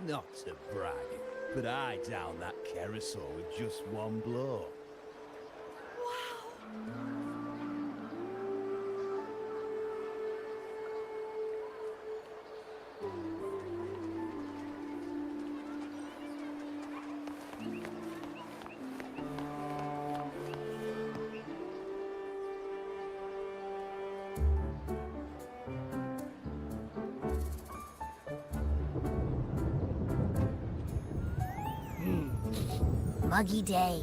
Not to brag, but I down that carousel with just one blow. Muggy day.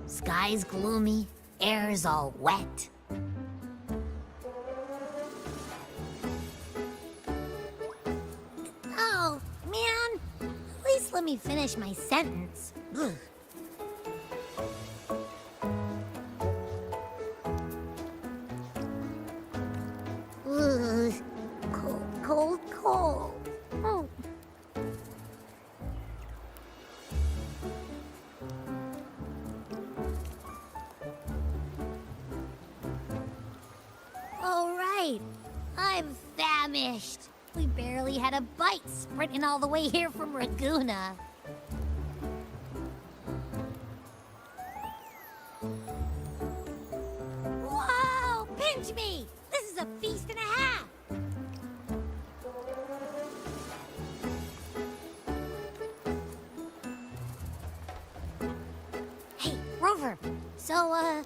Sky's gloomy, air's all wet. Oh, man. At least let me finish my sentence. Ugh. Ugh. Cold, cold, cold. Oh. All right. I'm famished. We barely had a bite sprinting all the way here from Raguna. Whoa! Pinch me! This is a feast and a half! Hey, Rover. So,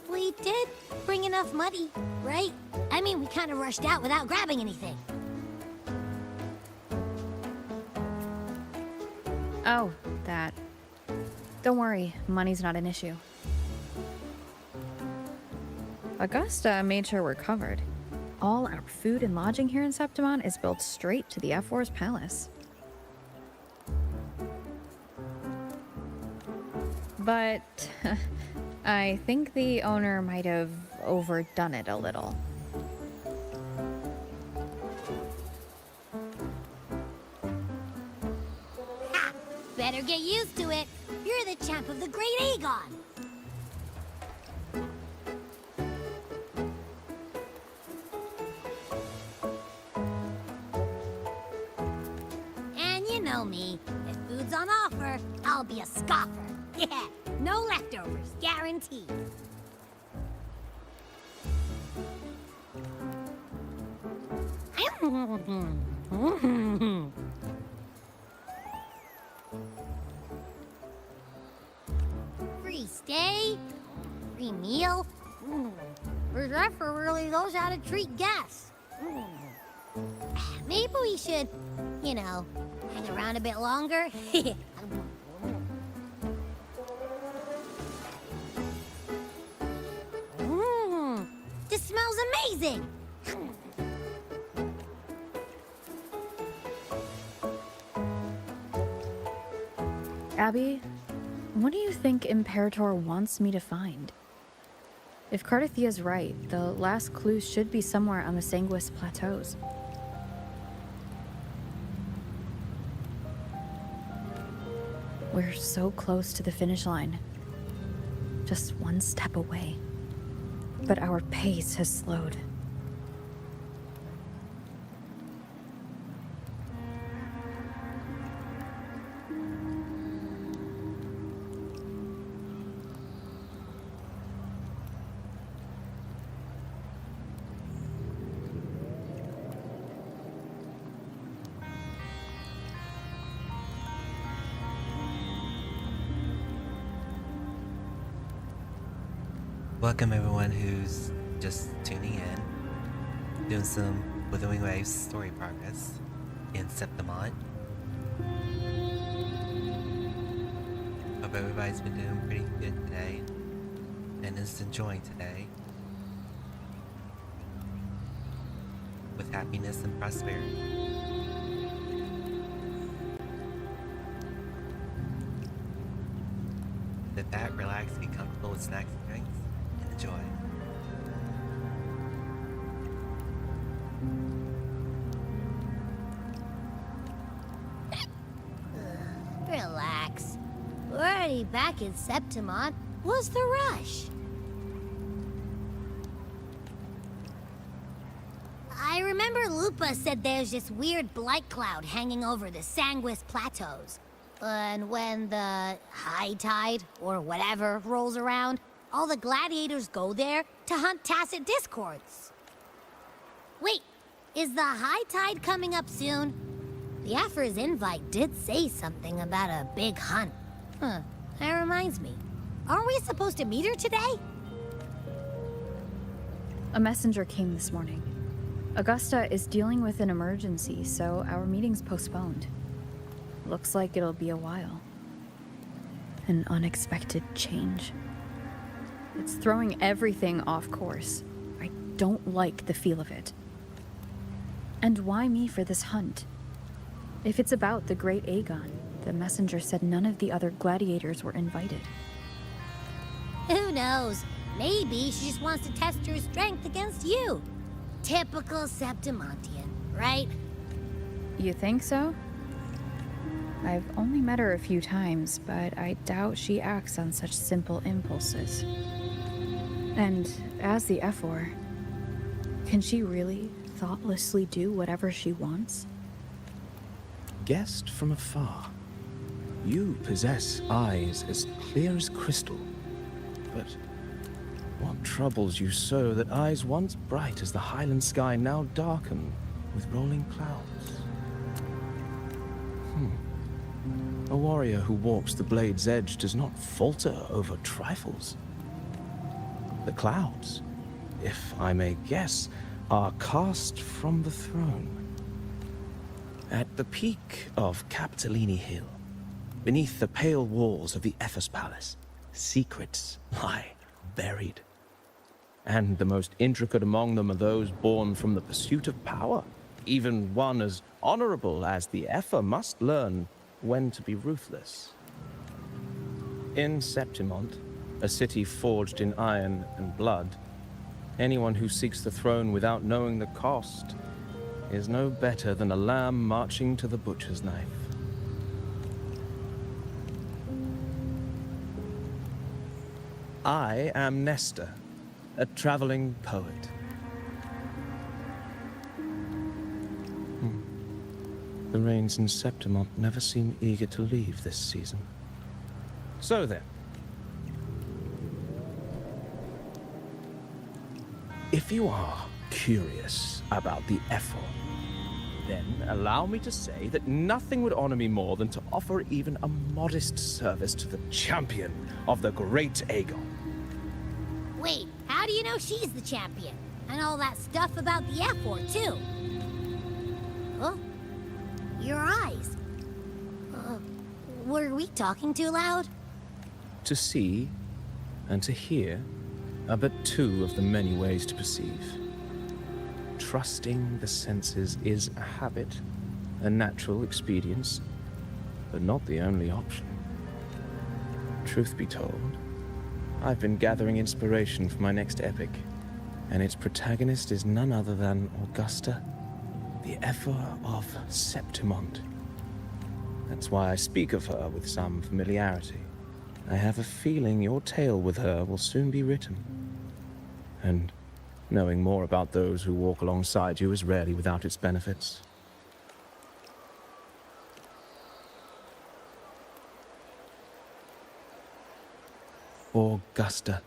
we did bring enough money, right? I mean, we kind of rushed out without grabbing anything. Oh, that. Don't worry, money's not an issue. Augusta made sure we're covered. All our food and lodging here in Septimont is built straight to the F4's palace. But I think the owner might have overdone it a little. Ha! Better get used to it. You're the champ of the Great Aegon. And you know me. If food's on offer, I'll be a scoffer. Yeah, no leftovers, guaranteed. Free stay? Free meal? Reserve really knows how to treat guests. Maybe we should, you know, hang around a bit longer. This smells amazing! Abby, what do you think Imperator wants me to find? If Cardathia's right, the last clues should be somewhere on the Sanguis Plateaus. We're so close to the finish line. Just one step away. But our pace has slowed. Welcome everyone who's just tuning in, doing some Withering Waves story progress in Septimont. Hope everybody's been doing pretty good today and is enjoying today with happiness and prosperity. Sit back, relax, get comfortable with snacks and drinks. Enjoy. Relax. We're already back in Septimont. What's the rush? I remember Remember Lupa said there's this weird blight cloud hanging over the Sanguis Plateaus. And when the high tide, or whatever, rolls around, all the gladiators go there to hunt tacit discords. Wait, is the high tide coming up soon? The Afra's invite did say something about a big hunt. Huh, that reminds me. Aren't we supposed to meet her today? A messenger came this morning. Augusta is dealing with an emergency, so our meeting's postponed. Looks like it'll be a while. An unexpected change. It's throwing everything off course. I don't like the feel of it. And why me for this hunt? If it's about the Great Aegon, the messenger said none of the other gladiators were invited. Who knows? Maybe she just wants to test her strength against you. Typical Septimontian, right? You think so? I've only met her a few times, but I doubt she acts on such simple impulses. And as the Ephor, can she really thoughtlessly do whatever she wants? Guessed from afar, you possess eyes as clear as crystal. But what troubles you so that eyes once bright as the highland sky now darken with rolling clouds? A warrior who walks the blade's edge does not falter over trifles. The clouds, if I may guess, are cast from the throne. At the peak of Capitolini Hill, beneath the pale walls of the Ephes Palace, secrets lie buried. And the most intricate among them are those born from the pursuit of power. Even one as honorable as the Epher must learn when to be ruthless. In Septimont, a city forged in iron and blood, anyone who seeks the throne without knowing the cost is no better than a lamb marching to the butcher's knife. I am Nestor, a traveling poet. The rains in Septimont never seem eager to leave this season. So then, if you are curious about the Ephor, then allow me to say that nothing would honor me more than to offer even a modest service to the champion of the Great Aegon. Wait, how do you know she's the champion? And all that stuff about the Ephor, too? Huh? Your eyes. Were we talking too loud? To see and to hear are but two of the many ways to perceive. Trusting the senses is a habit, a natural expedience, but not the only option. Truth be told, I've been gathering inspiration for my next epic, and its protagonist is none other than Augusta, the Ephor of Septimont. That's why I speak of her with some familiarity. I have a feeling your tale with her will soon be written. And knowing more about those who walk alongside you is rarely without its benefits. Augusta,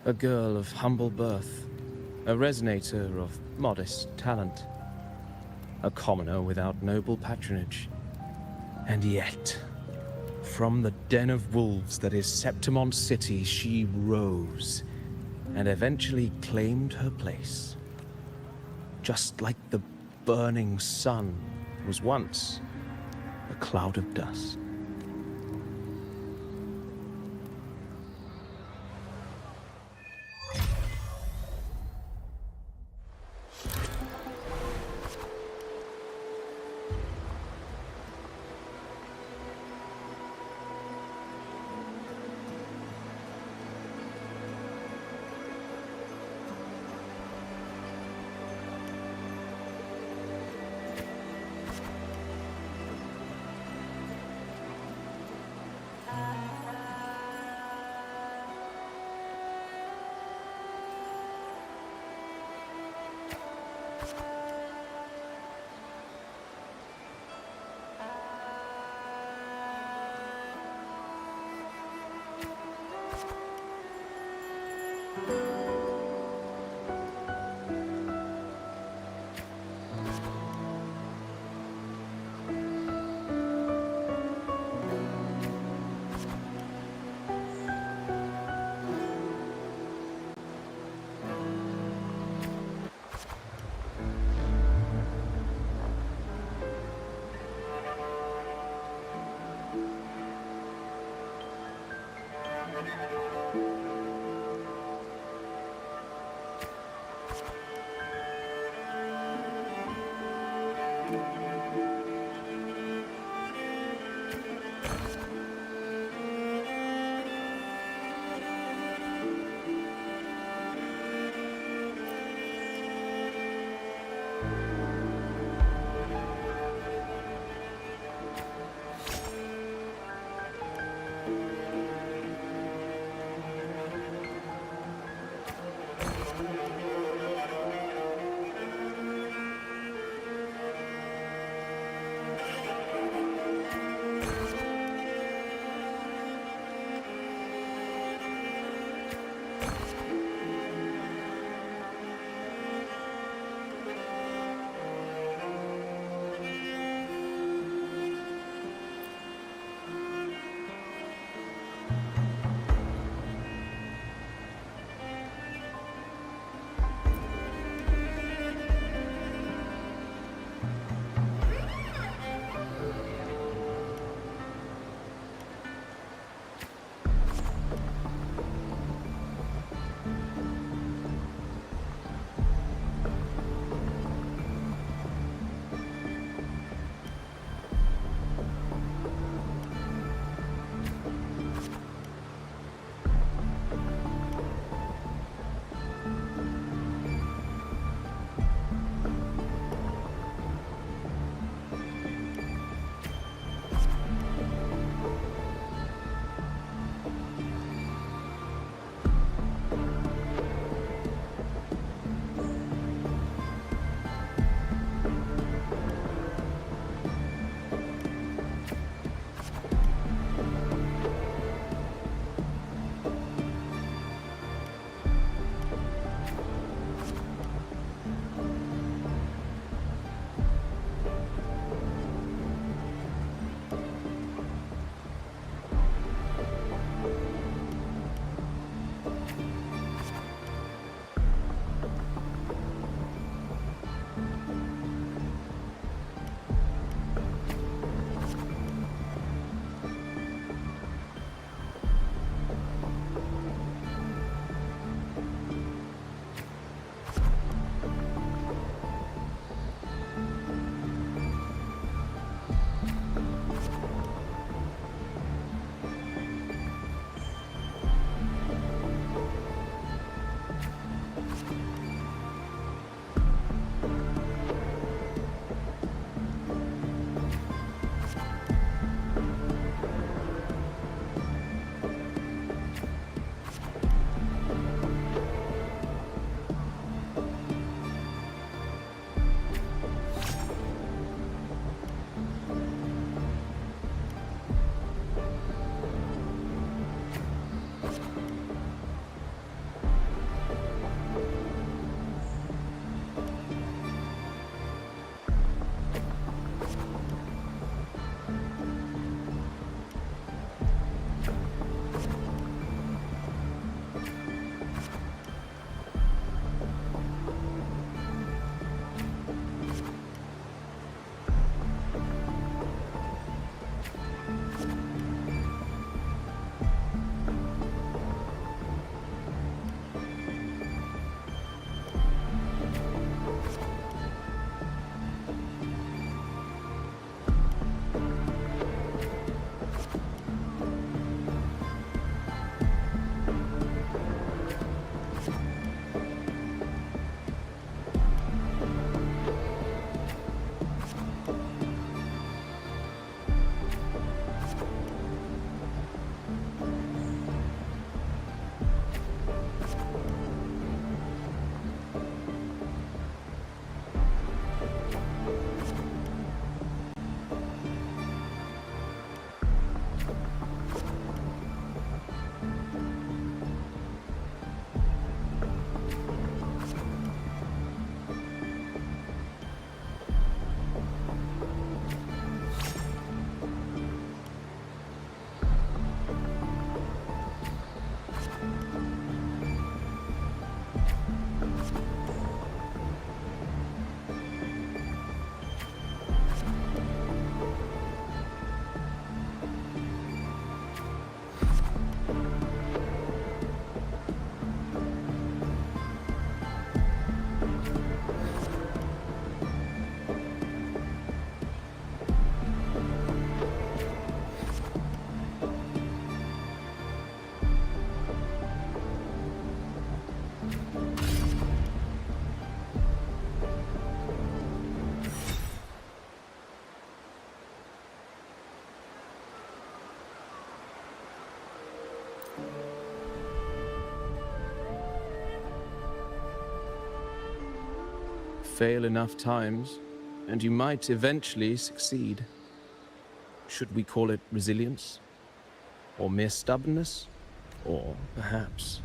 a girl of humble birth, a resonator of modest talent, a commoner without noble patronage. And yet, from the den of wolves that is Septimont City, she rose and eventually claimed her place. Just like the burning sun was once a cloud of dust. fail enough times, and you might eventually succeed. Should we call it resilience? Or mere stubbornness? Or perhaps,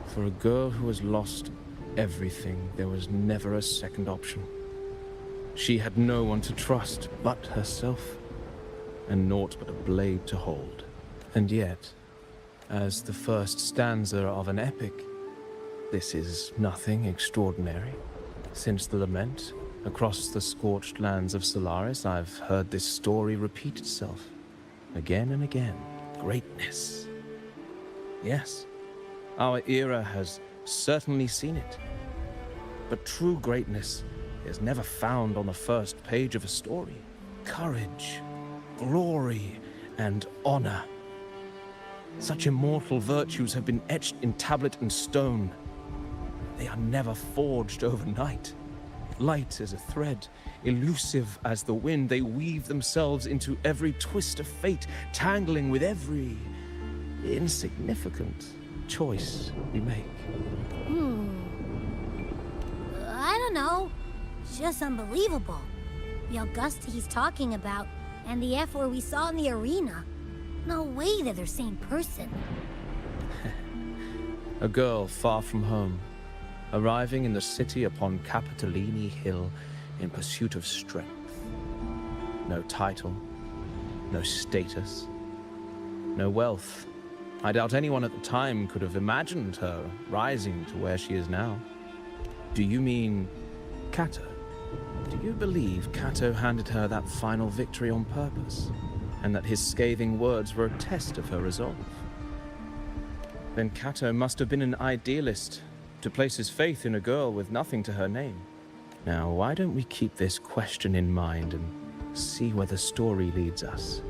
for a girl who has lost everything, there was never a second option. She had no one to trust but herself, and naught but a blade to hold. And yet, as the first stanza of an epic, this is nothing extraordinary. Since the lament, across the scorched lands of Solaris, I've heard this story repeat itself, again and again. Greatness. Yes, our era has certainly seen it. But true greatness is never found on the first page of a story. Courage, glory, and honor. Such immortal virtues have been etched in tablet and stone. They are never forged overnight. Light as a thread, elusive as the wind, they weave themselves into every twist of fate, tangling with every insignificant choice we make. I don't know. It's just unbelievable. The Augusta he's talking about, and the F-word we saw in the arena. No way they're the same person. A girl far from home, arriving in the city upon Capitolini Hill in pursuit of strength. No title, no status, no wealth. I doubt anyone at the time could have imagined her rising to where she is now. Do you mean Kato? Do you believe Kato handed her that final victory on purpose, and that his scathing words were a test of her resolve? Then Kato must have been an idealist, to place his faith in a girl with nothing to her name. Now, why don't we keep this question in mind and see where the story leads us?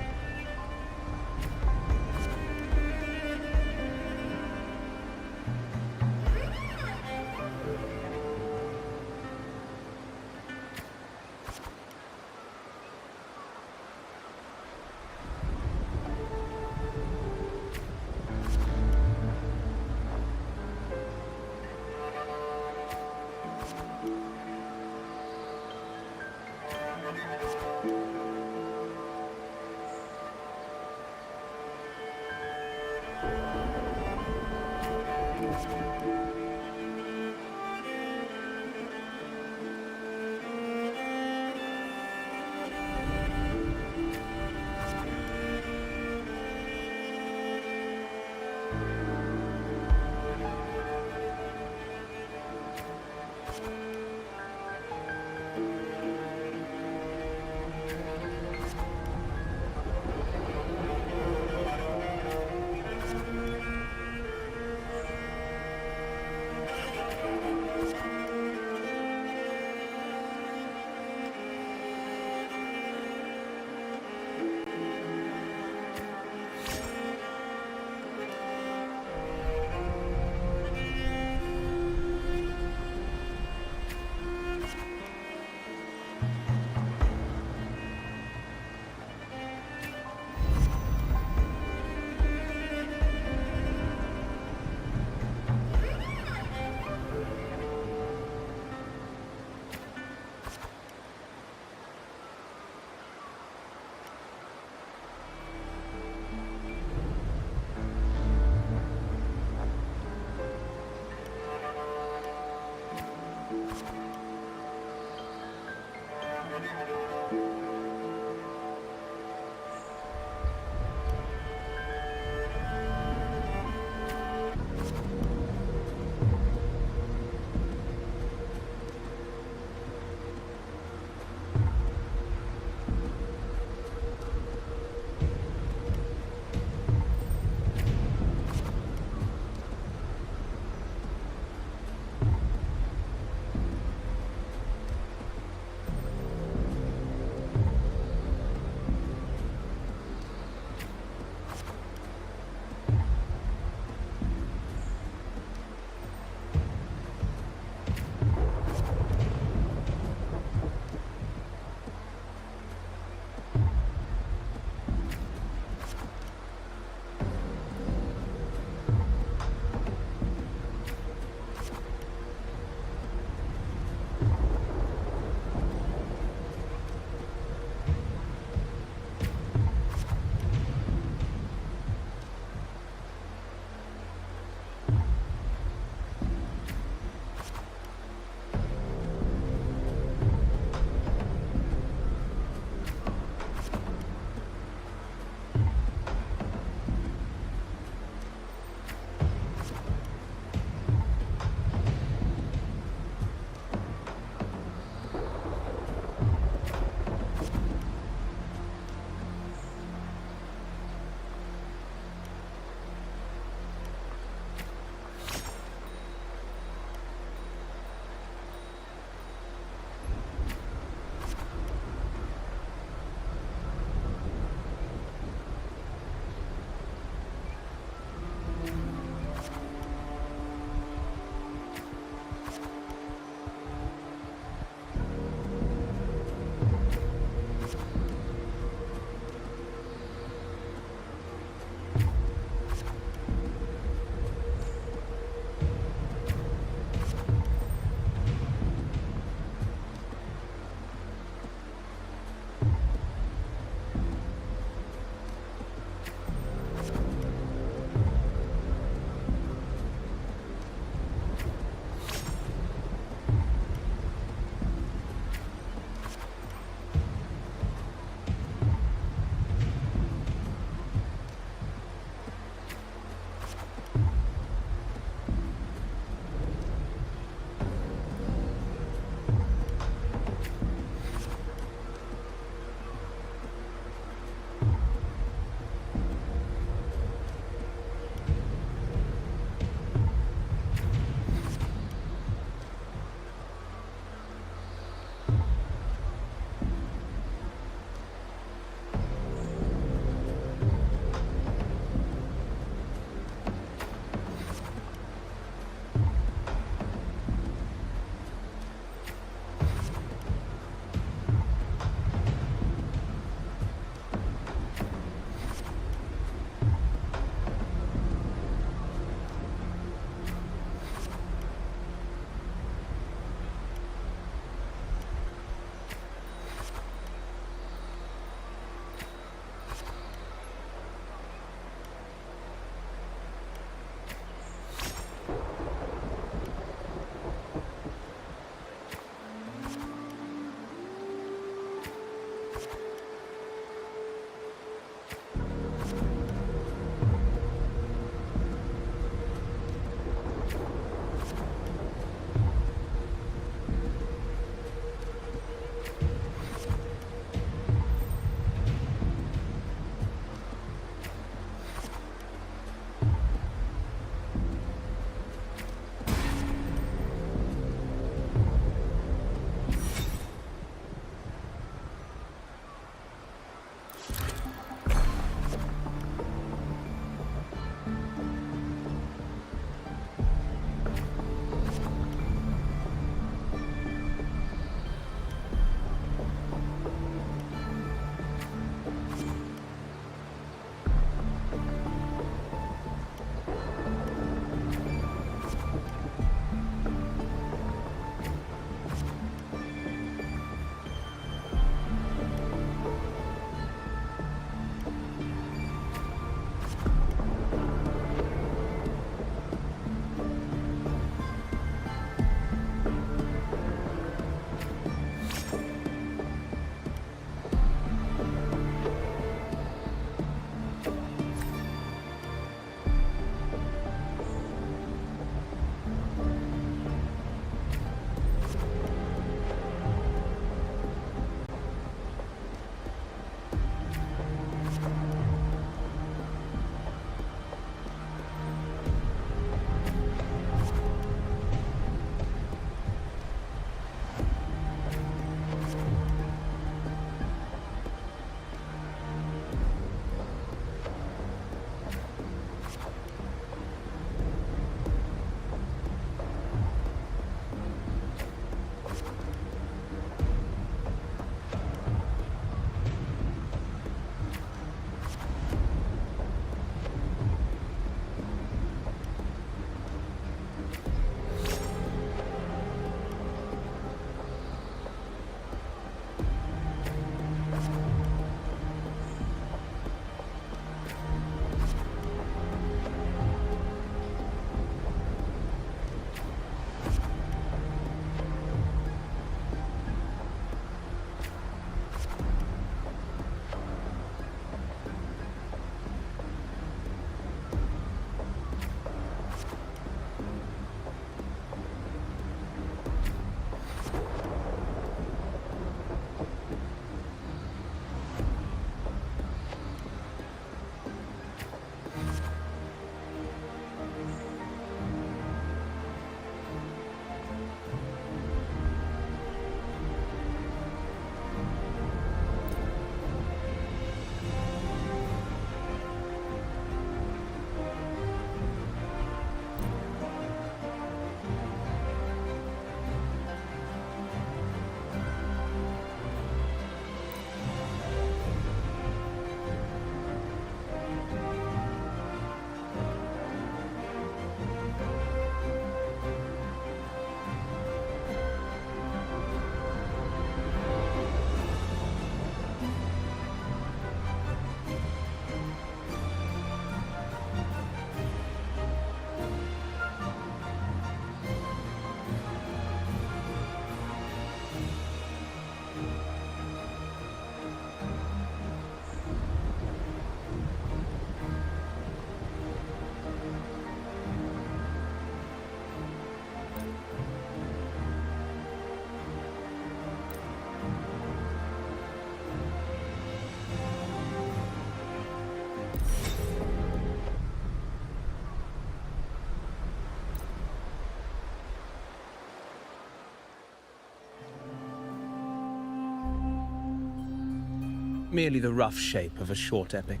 merely the rough shape of a short epic.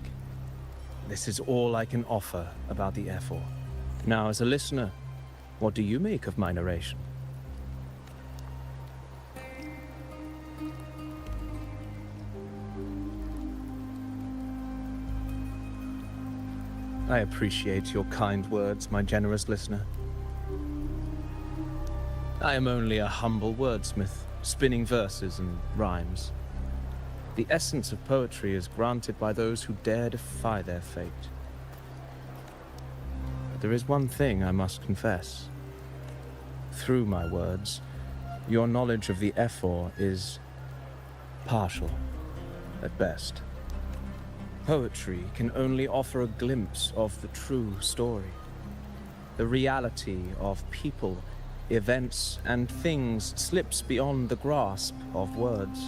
This is all I can offer about the Ephor. Now, as a listener, what do you make of my narration? I appreciate your kind words, my generous listener. I am only a humble wordsmith, spinning verses and rhymes. The essence of poetry is granted by those who dare defy their fate. But there is one thing I must confess. Through my words, your knowledge of the Ephor is partial, at best. Poetry can only offer a glimpse of the true story, the reality of people, events, and things slips beyond the grasp of words.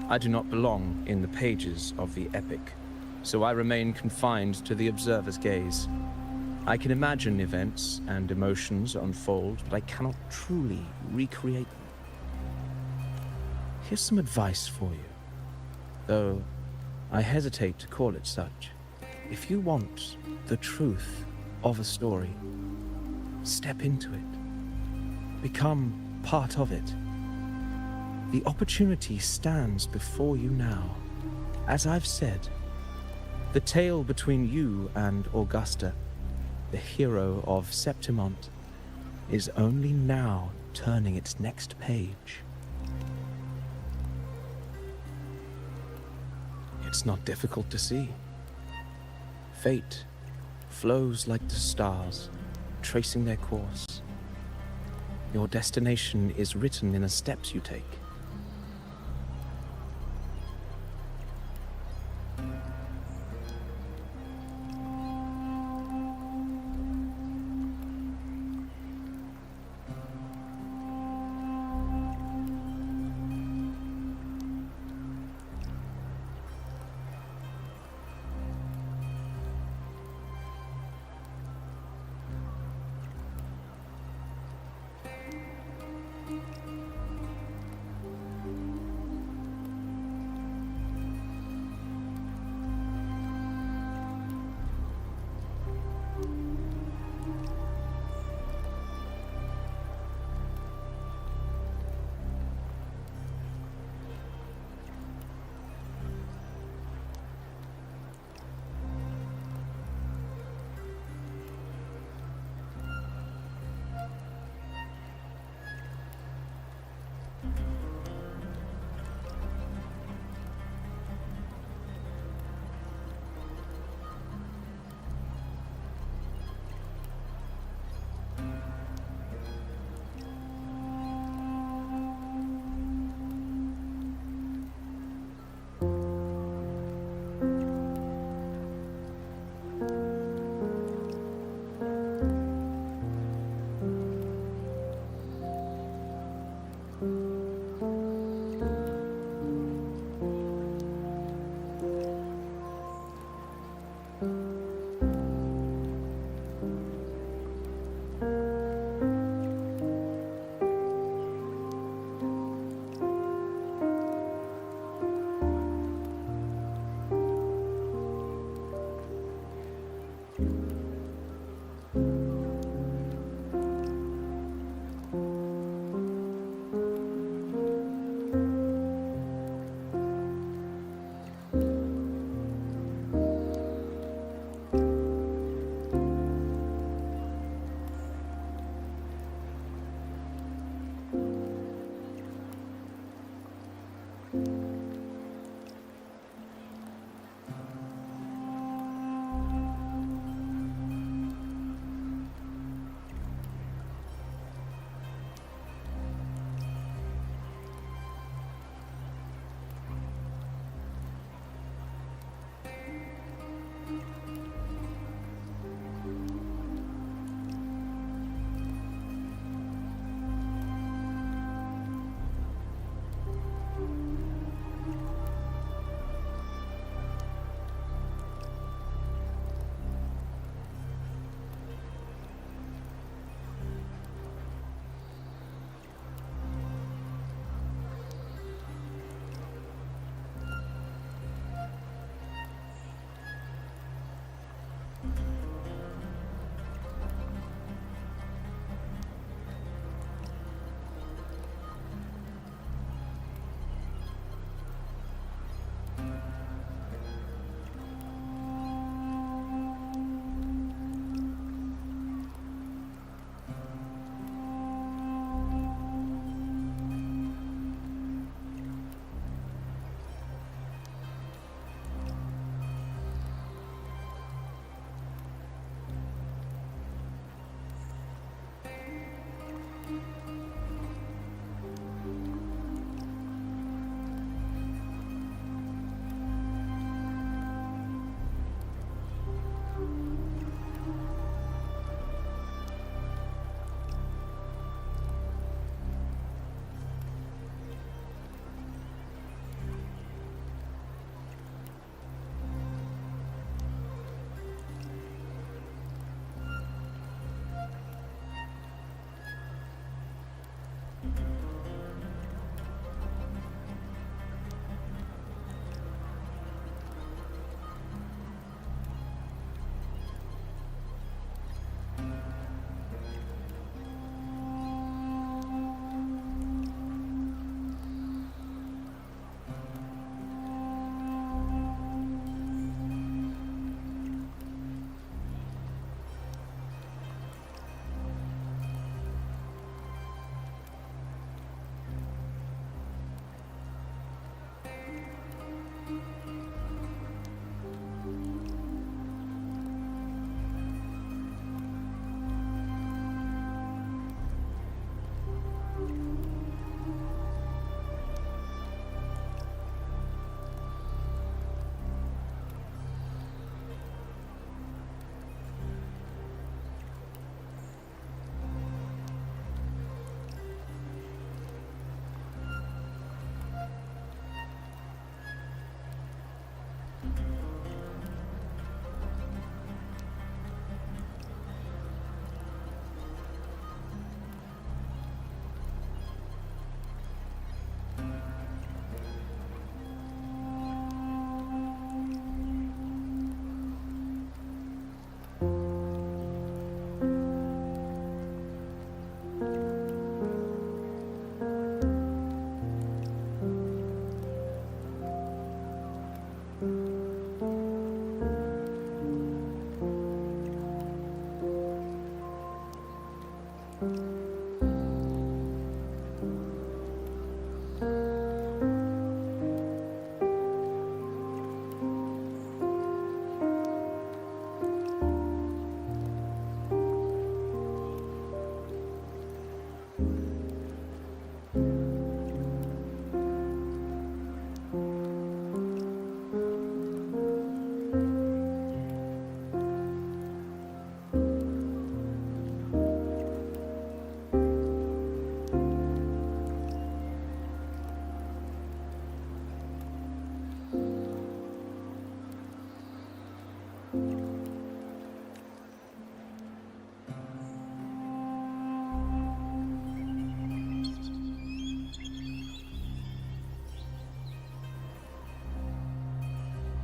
I do not belong in the pages of the epic, so I remain confined to the observer's gaze. I can imagine events and emotions unfold, but I cannot truly recreate them. Here's some advice for you, though I hesitate to call it such. If you want the truth of a story, step into it. Become part of it. The opportunity stands before you now. As I've said, the tale between you and Augusta, the hero of Septimont, is only now turning its next page. It's not difficult to see. Fate flows like the stars, tracing their course. Your destination is written in the steps you take.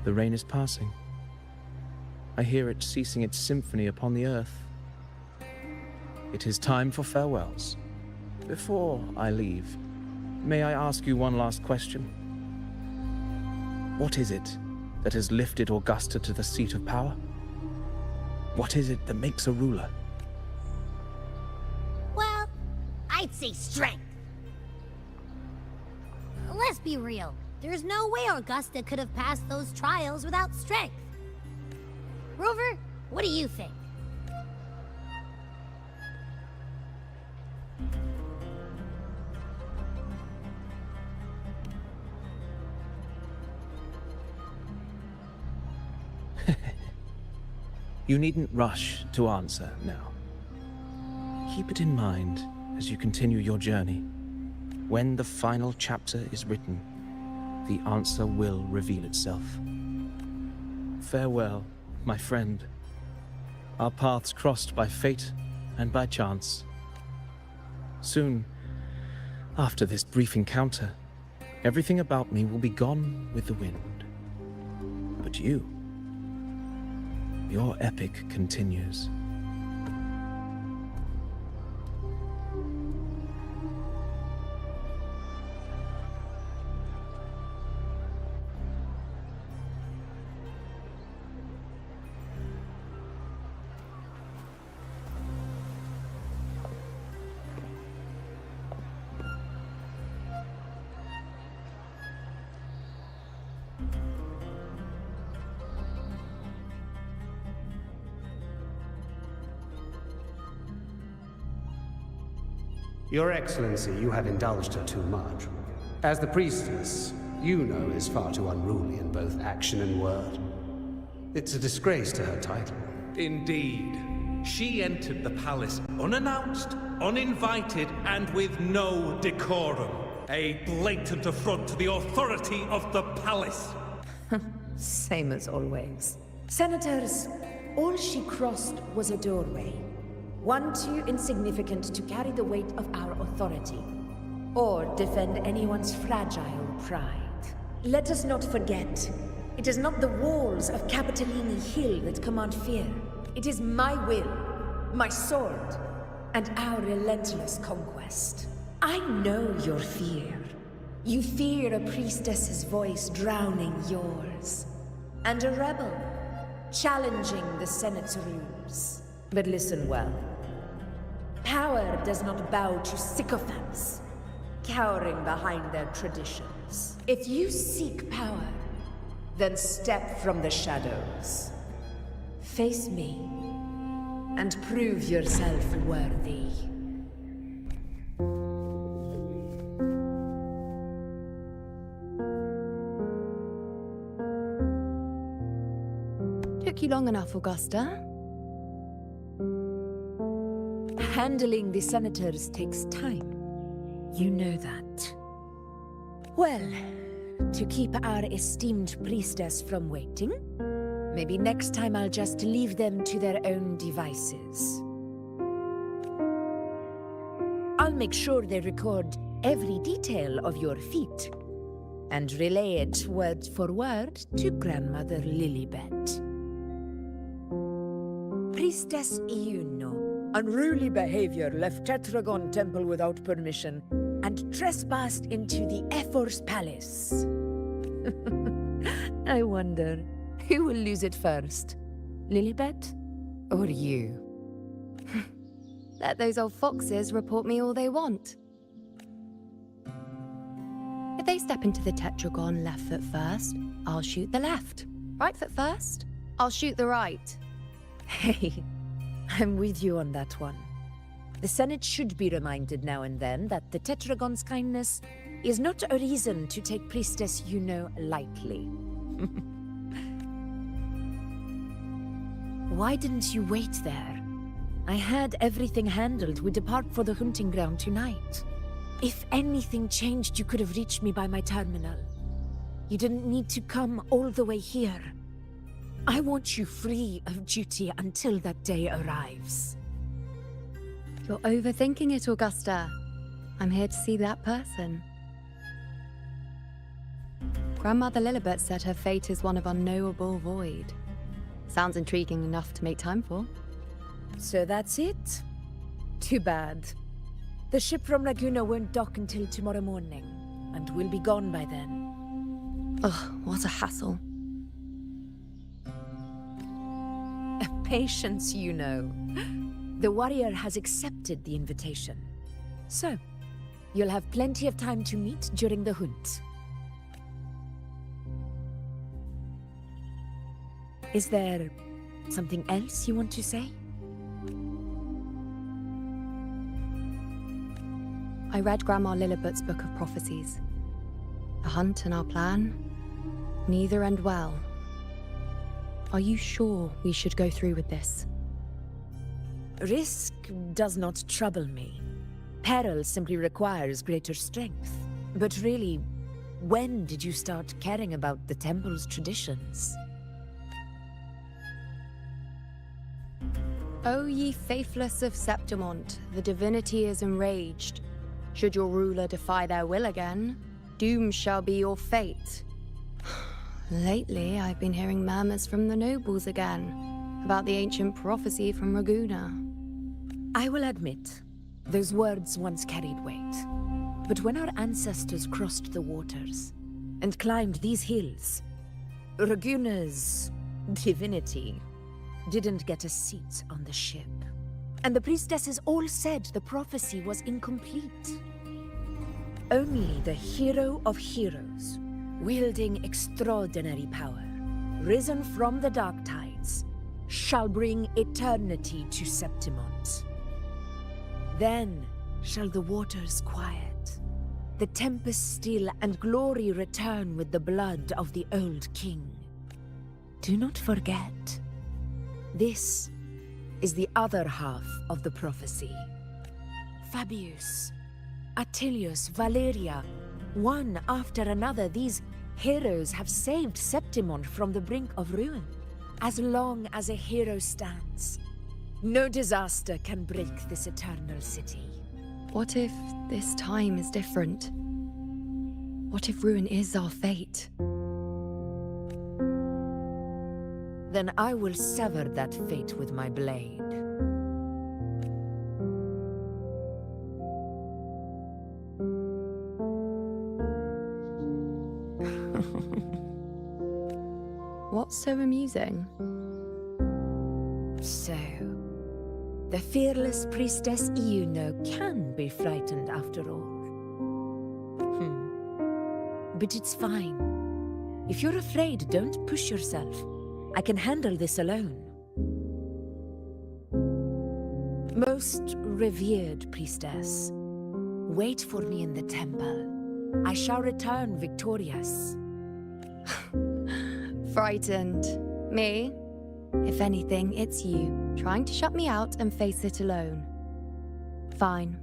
The rain is passing. I hear it ceasing its symphony upon the earth. It is time for farewells. Before I leave, may I ask you one last question? What is it that has lifted Augusta to the seat of power? What is it that makes a ruler? Well, I'd say strength. Let's be real. There's no way Augusta could have passed those trials without strength. Rover, what do you think? You needn't rush to answer now. Keep it in mind as you continue your journey. When the final chapter is written, the answer will reveal itself. Farewell, my friend. Our paths crossed by fate and by chance. Soon, after this brief encounter, everything about me will be gone with the wind. But you, your epic continues. Your Excellency, you have indulged her too much. As the priestess, you know is far too unruly in both action and word. It's a disgrace to her title. Indeed. She entered the palace unannounced, uninvited, and with no decorum. A blatant affront to the authority of the palace. Same as always. Senators, all she crossed was a doorway. One too insignificant to carry the weight of our authority, or defend anyone's fragile pride. Let us not forget, it is not the walls of Capitolini Hill that command fear. It is my will, my sword, and our relentless conquest. I know your fear. You fear a priestess's voice drowning yours, and a rebel challenging the Senate's rules. But listen well. Power does not bow to sycophants, cowering behind their traditions. If you seek power, then step from the shadows. Face me, and prove yourself worthy. Took you long enough, Augusta. Handling the senators takes time. You know that. Well, to keep our esteemed priestess from waiting, maybe next time I'll just leave them to their own devices. I'll make sure they record every detail of your feat, and relay it word for word to Grandmother Lilibet. Priestess Iuno. Unruly behavior left Tetragon Temple without permission and trespassed into the Ephor's palace. I wonder, who will lose it first? Lilibet or you? Let those old foxes report me all they want. If they step into the tetragon left foot first, I'll shoot the left. Right foot first, I'll shoot the right. Hey, I'm with you on that one. The Senate should be reminded now and then that the Tetragon's kindness is not a reason to take Priestess Yuno lightly. Why didn't you wait there? I had everything handled. We depart for the hunting ground tonight. If anything changed, you could have reached me by my terminal. You didn't need to come all the way here. I want you free of duty until that day arrives. You're overthinking it, Augusta. I'm here to see that person. Grandmother Lilibet said her fate is one of unknowable void. Sounds intriguing enough to make time for. So that's it? Too bad. The ship from Laguna won't dock until tomorrow morning, and we'll be gone by then. Ugh, what a hassle. Patience, you know. The warrior has accepted the invitation. So, you'll have plenty of time to meet during the hunt. Is there something else you want to say? I read Grandma Lilibet's book of prophecies. The hunt and our plan, neither end well. Are you sure we should go through with this? Risk does not trouble me. Peril simply requires greater strength. But really, when did you start caring about the temple's traditions? O ye faithless of Septimont, the divinity is enraged. Should your ruler defy their will again, doom shall be your fate. Lately, I've been hearing murmurs from the nobles again, about the ancient prophecy from Raguna. I will admit, those words once carried weight. But when our ancestors crossed the waters and climbed these hills, Raguna's divinity didn't get a seat on the ship. And the priestesses all said the prophecy was incomplete. Only the hero of heroes, wielding extraordinary power, risen from the dark tides, shall bring eternity to Septimont. Then shall the waters quiet, the tempest still, and glory return with the blood of the old king. Do not forget, this is the other half of the prophecy. Fabius, Attilius, Valeria, one after another, these heroes have saved Septimont from the brink of ruin. As long as a hero stands, no disaster can break this eternal city. What if this time is different? What if ruin is our fate? Then I will sever that fate with my blade. What's so amusing? So, the fearless priestess Iuno can be frightened after all. But it's fine. If you're afraid, don't push yourself. I can handle this alone. Most revered priestess, wait for me in the temple. I shall return victorious. Frightened. Me? If anything, it's you, trying to shut me out and face it alone. Fine.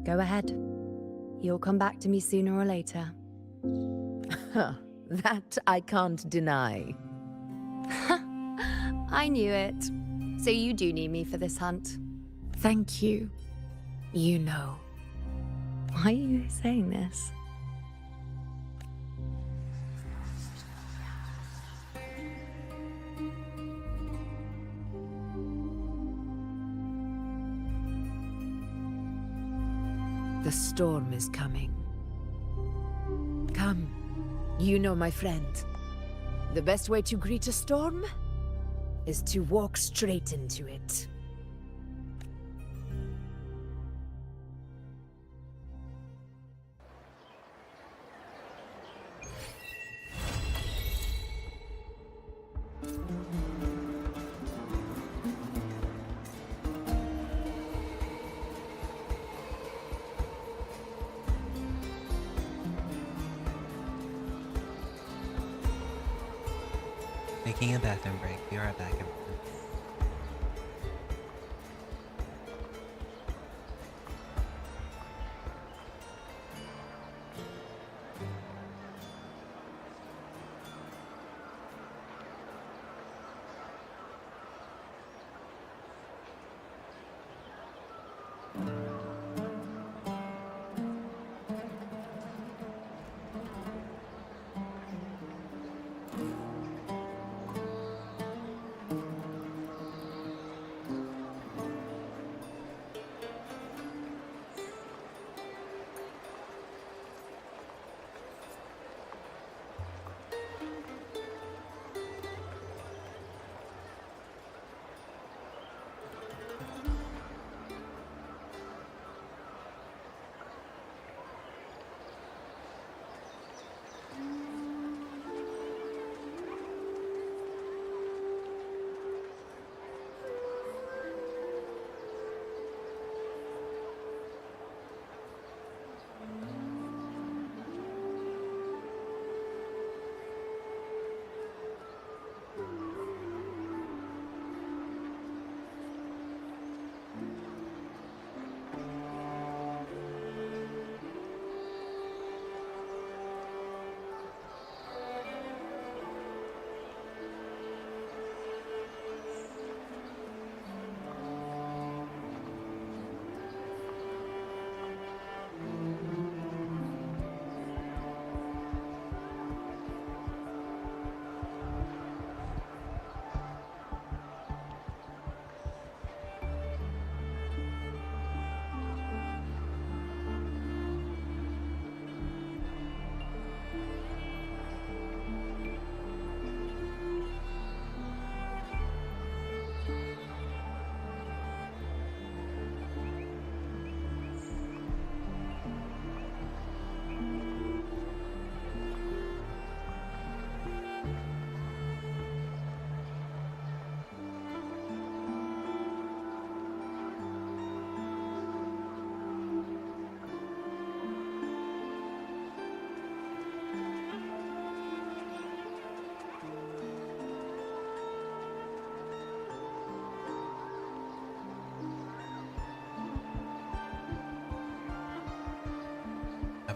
Go ahead. You'll come back to me sooner or later. That I can't deny. I knew it. So you do need me for this hunt. Thank you. You know. Why are you saying this? The storm is coming. Come, you know, my friend. The best way to greet a storm is to walk straight into it. Taking a bathroom break. Be right back, everyone.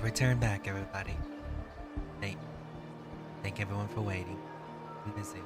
returned back, everybody. Thank everyone for waiting. Miss you.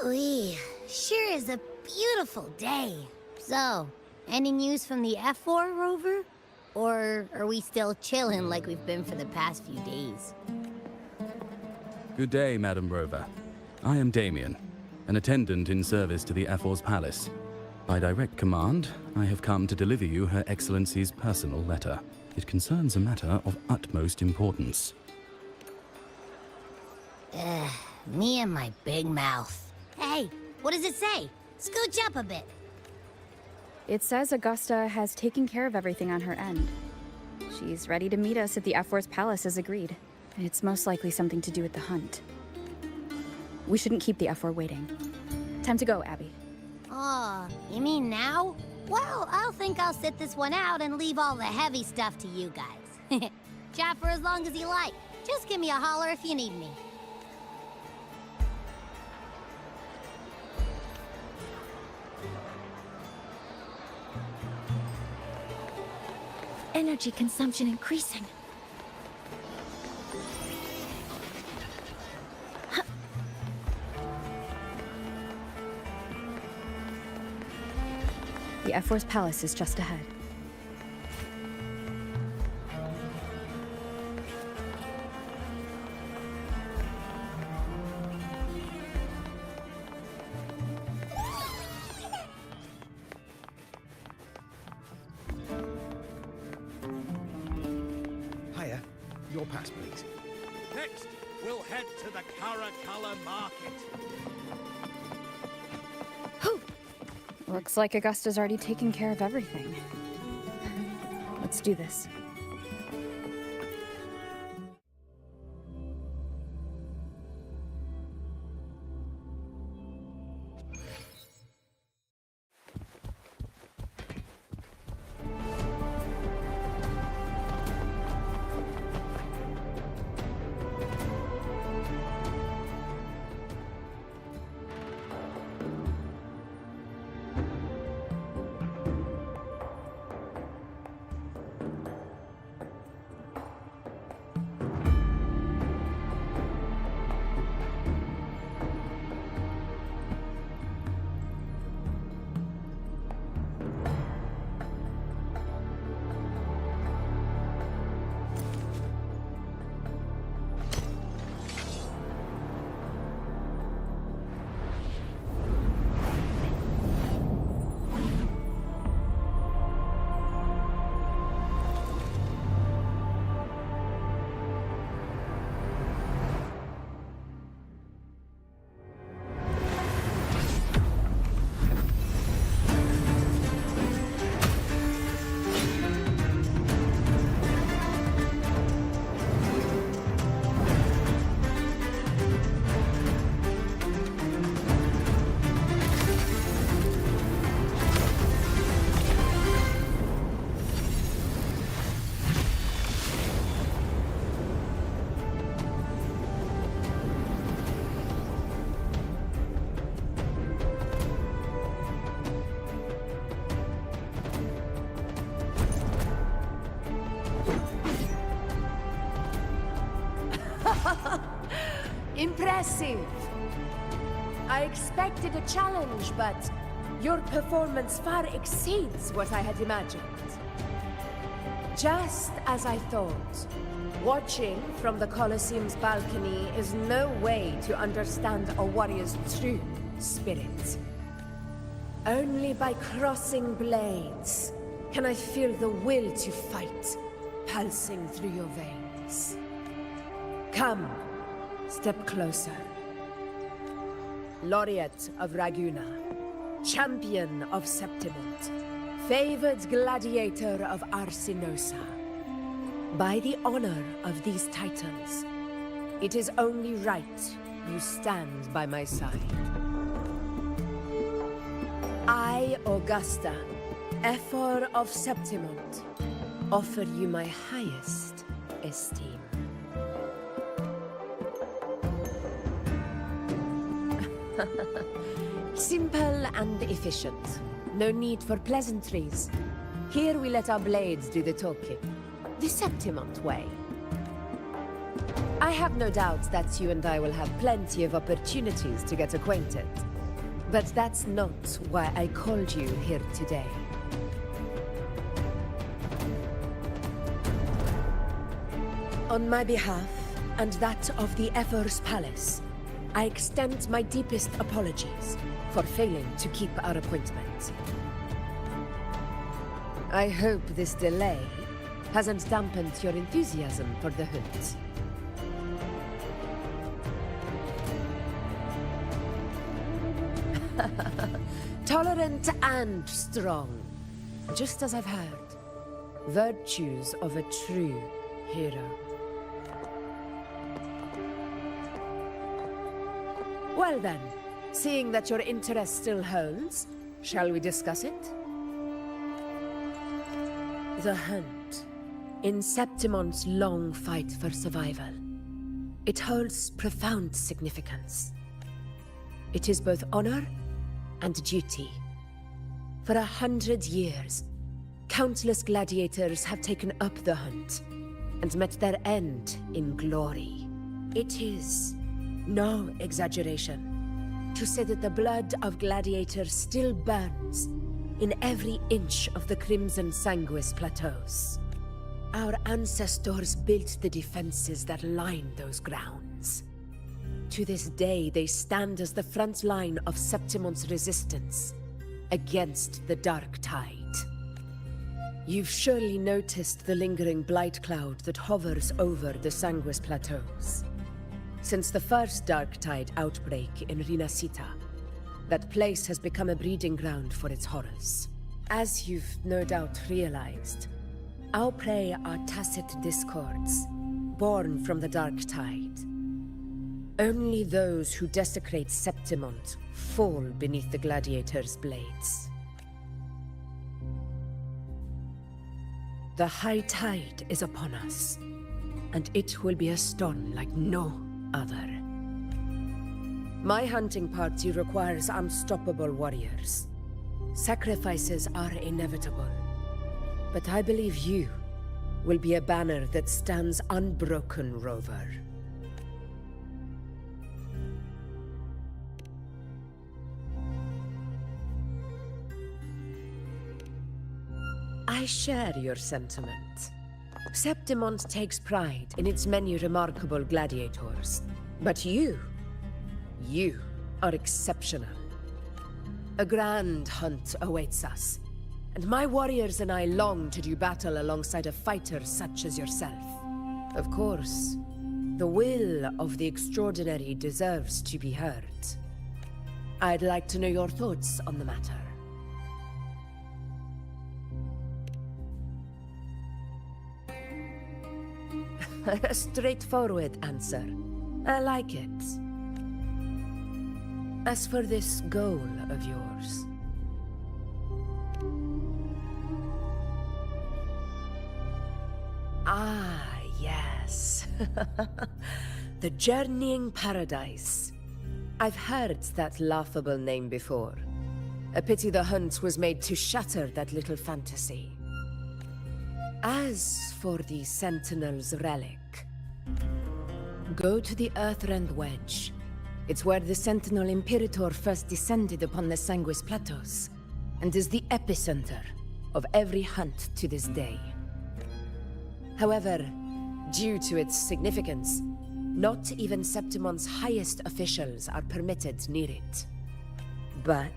Ooh-wee. Sure is a beautiful day. So, any news from the F4 rover? Or are we still chilling like we've been for the past few days? Good day, Madam Rover. I am Damien, an attendant in service to the F4's palace. By direct command, I have come to deliver you Her Excellency's personal letter. It concerns a matter of utmost importance. Me and my big mouth. Hey, what does it say? Scooch up a bit. It says Augusta has taken care of everything on her end. She's ready to meet us at the F4's palace as agreed. It's most likely something to do with the hunt. We shouldn't keep the F4 waiting. Time to go, Abby. Oh, you mean now? Well, I'll think I'll sit this one out and leave all the heavy stuff to you guys. Chat for as long as you like. Just give me a holler if you need me. Energy consumption increasing. The F4's palace is just ahead. Hiya. Your pass, please. Next, we'll head to the Caracalla market. Looks like Augusta's already taken care of everything. Let's do this. Impressive! I expected a challenge, but your performance far exceeds what I had imagined. Just as I thought, watching from the Colosseum's balcony is no way to understand a warrior's true spirit. Only by crossing blades can I feel the will to fight pulsing through your veins. Come, step closer. Laureate of Raguna, champion of Septimont, favored gladiator of Arsinosa. By the honor of these titles, it is only right you stand by my side. I, Augusta, Ephor of Septimont, offer you my highest esteem. Simple and efficient. No need for pleasantries. Here we let our blades do the talking. The Septimont way. I have no doubt that you and I will have plenty of opportunities to get acquainted. But that's not why I called you here today. On my behalf, and that of the Ephor's Palace, I extend my deepest apologies for failing to keep our appointment. I hope this delay hasn't dampened your enthusiasm for the hunt. Tolerant and strong, just as I've heard. Virtues of a true hero. Well then, seeing that your interest still holds, shall we discuss it? The hunt. In Septimont's long fight for survival, it holds profound significance. It is both honor and duty. For 100 years, countless gladiators have taken up the hunt and met their end in glory. It is no exaggeration to say that the blood of gladiators still burns in every inch of the Crimson Sanguis plateaus. Our ancestors built the defenses that line those grounds. To this day, they stand as the front line of Septimont's resistance against the Dark Tide. You've surely noticed the lingering blight cloud that hovers over the Sanguis plateaus. Since the first Dark Tide outbreak in Rinasita, that place has become a breeding ground for its horrors. As you've no doubt realized, our prey are tacit discords, born from the Dark Tide. Only those who desecrate Septimont fall beneath the gladiators' blades. The high tide is upon us, and it will be a storm like no other. My hunting party requires unstoppable warriors. Sacrifices are inevitable, but I believe you will be a banner that stands unbroken, Rover. I share your sentiment. Septimont takes pride in its many remarkable gladiators. But you are exceptional. A grand hunt awaits us, and my warriors and I long to do battle alongside a fighter such as yourself. Of course, the will of the extraordinary deserves to be heard. I'd like to know your thoughts on the matter. A straightforward answer. I like it. As for this goal of yours... Ah, yes. The Journeying Paradise. I've heard that laughable name before. A pity the hunt was made to shatter that little fantasy. As for the Sentinel's relic, go to the Earthrend Wedge. It's where the Sentinel Imperator first descended upon the Sanguis Plateaus, and is the epicenter of every hunt to this day. However, due to its significance, not even Septimont's highest officials are permitted near it. But,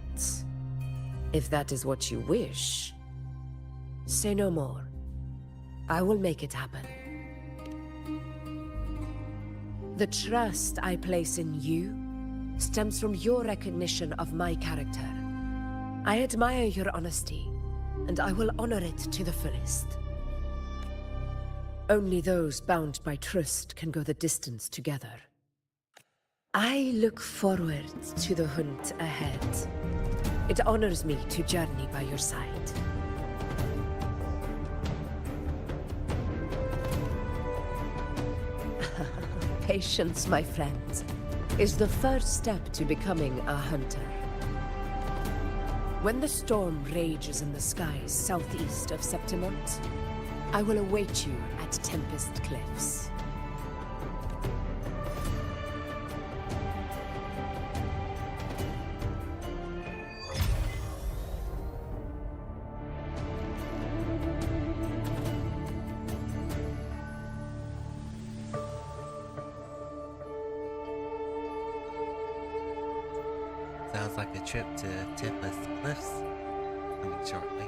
if that is what you wish, say no more. I will make it happen. The trust I place in you stems from your recognition of my character. I admire your honesty, and I will honor it to the fullest. Only those bound by trust can go the distance together. I look forward to the hunt ahead. It honors me to journey by your side. Patience, my friend, is the first step to becoming a hunter. When the storm rages in the skies southeast of Septimont, I will await you at Tempest Cliffs. Sounds like a trip to Tempest Cliffs coming shortly.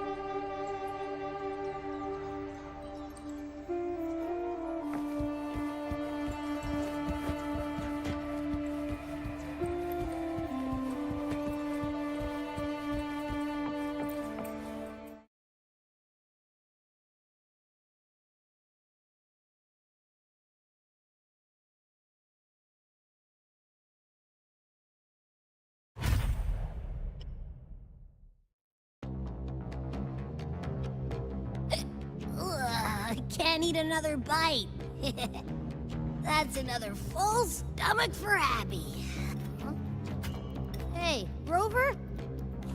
Can't eat another bite. That's another full stomach for Abby. Huh? Hey, Rover?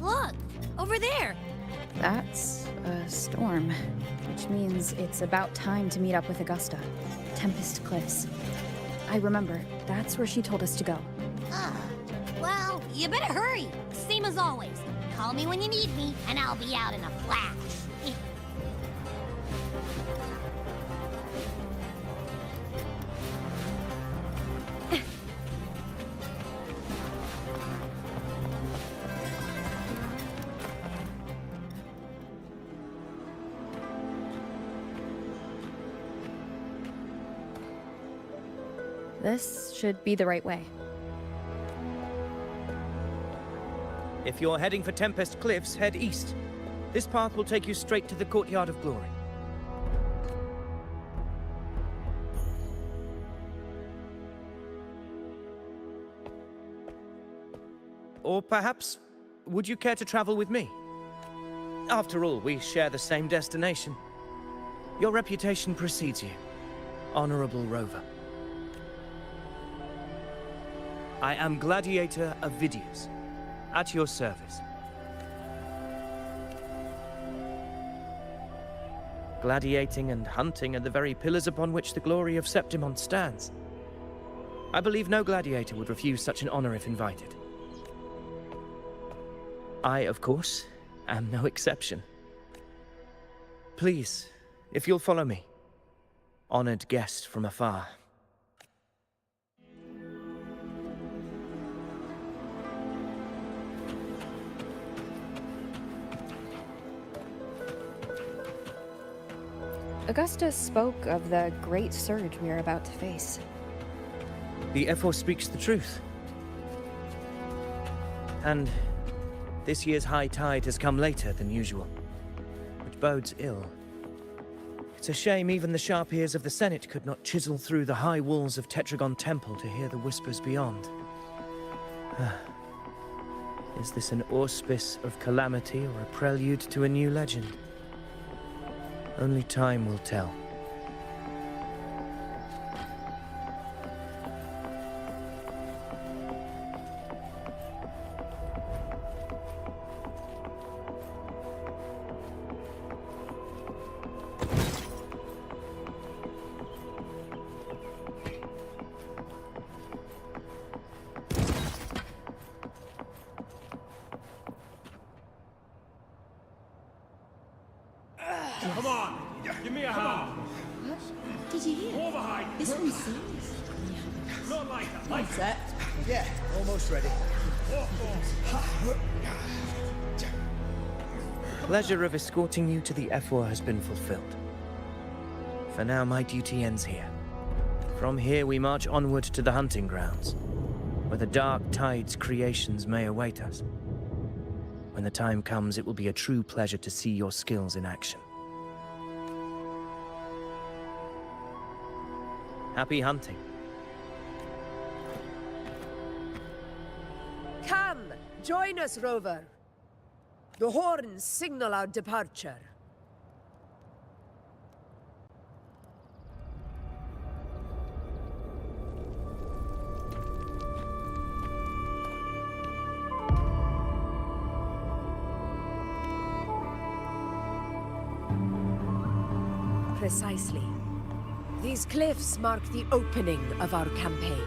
Look, over there. That's a storm, which means it's about time to meet up with Augusta. Tempest Cliffs. I remember, that's where she told us to go. Well, you better hurry. Same as always. Call me when you need me, and I'll be out in a flash. This should be the right way. If you're heading for Tempest Cliffs, head east. This path will take you straight to the Courtyard of Glory. Or perhaps, would you care to travel with me? After all, we share the same destination. Your reputation precedes you, Honorable Rover. I am Gladiator of Vidius, at your service. Gladiating and hunting are the very pillars upon which the glory of Septimont stands. I believe no gladiator would refuse such an honor if invited. I, of course, am no exception. Please, if you'll follow me, honored guest from afar. Augusta spoke of the great surge we are about to face. The Ephor speaks the truth. And this year's high tide has come later than usual, which bodes ill. It's a shame even the sharp ears of the Senate could not chisel through the high walls of Tetragon Temple to hear the whispers beyond. Is this an auspice of calamity or a prelude to a new legend? Only time will tell. Come on! Give me a hand! Did you hear? Over behind! This one's serious. Not like that! Like that! Yeah, almost ready. Pleasure of escorting you to the Ephor has been fulfilled. For now, my duty ends here. From here, we march onward to the hunting grounds, where the dark tide's creations may await us. When the time comes, it will be a true pleasure to see your skills in action. Happy hunting. Come, join us, Rover. The horns signal our departure. Precisely. These cliffs mark the opening of our campaign.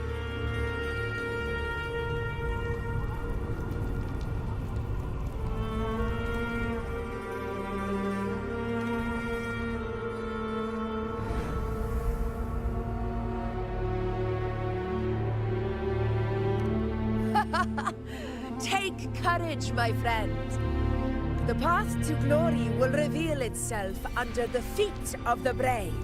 Take courage, my friend. The path to glory will reveal itself under the feet of the brave.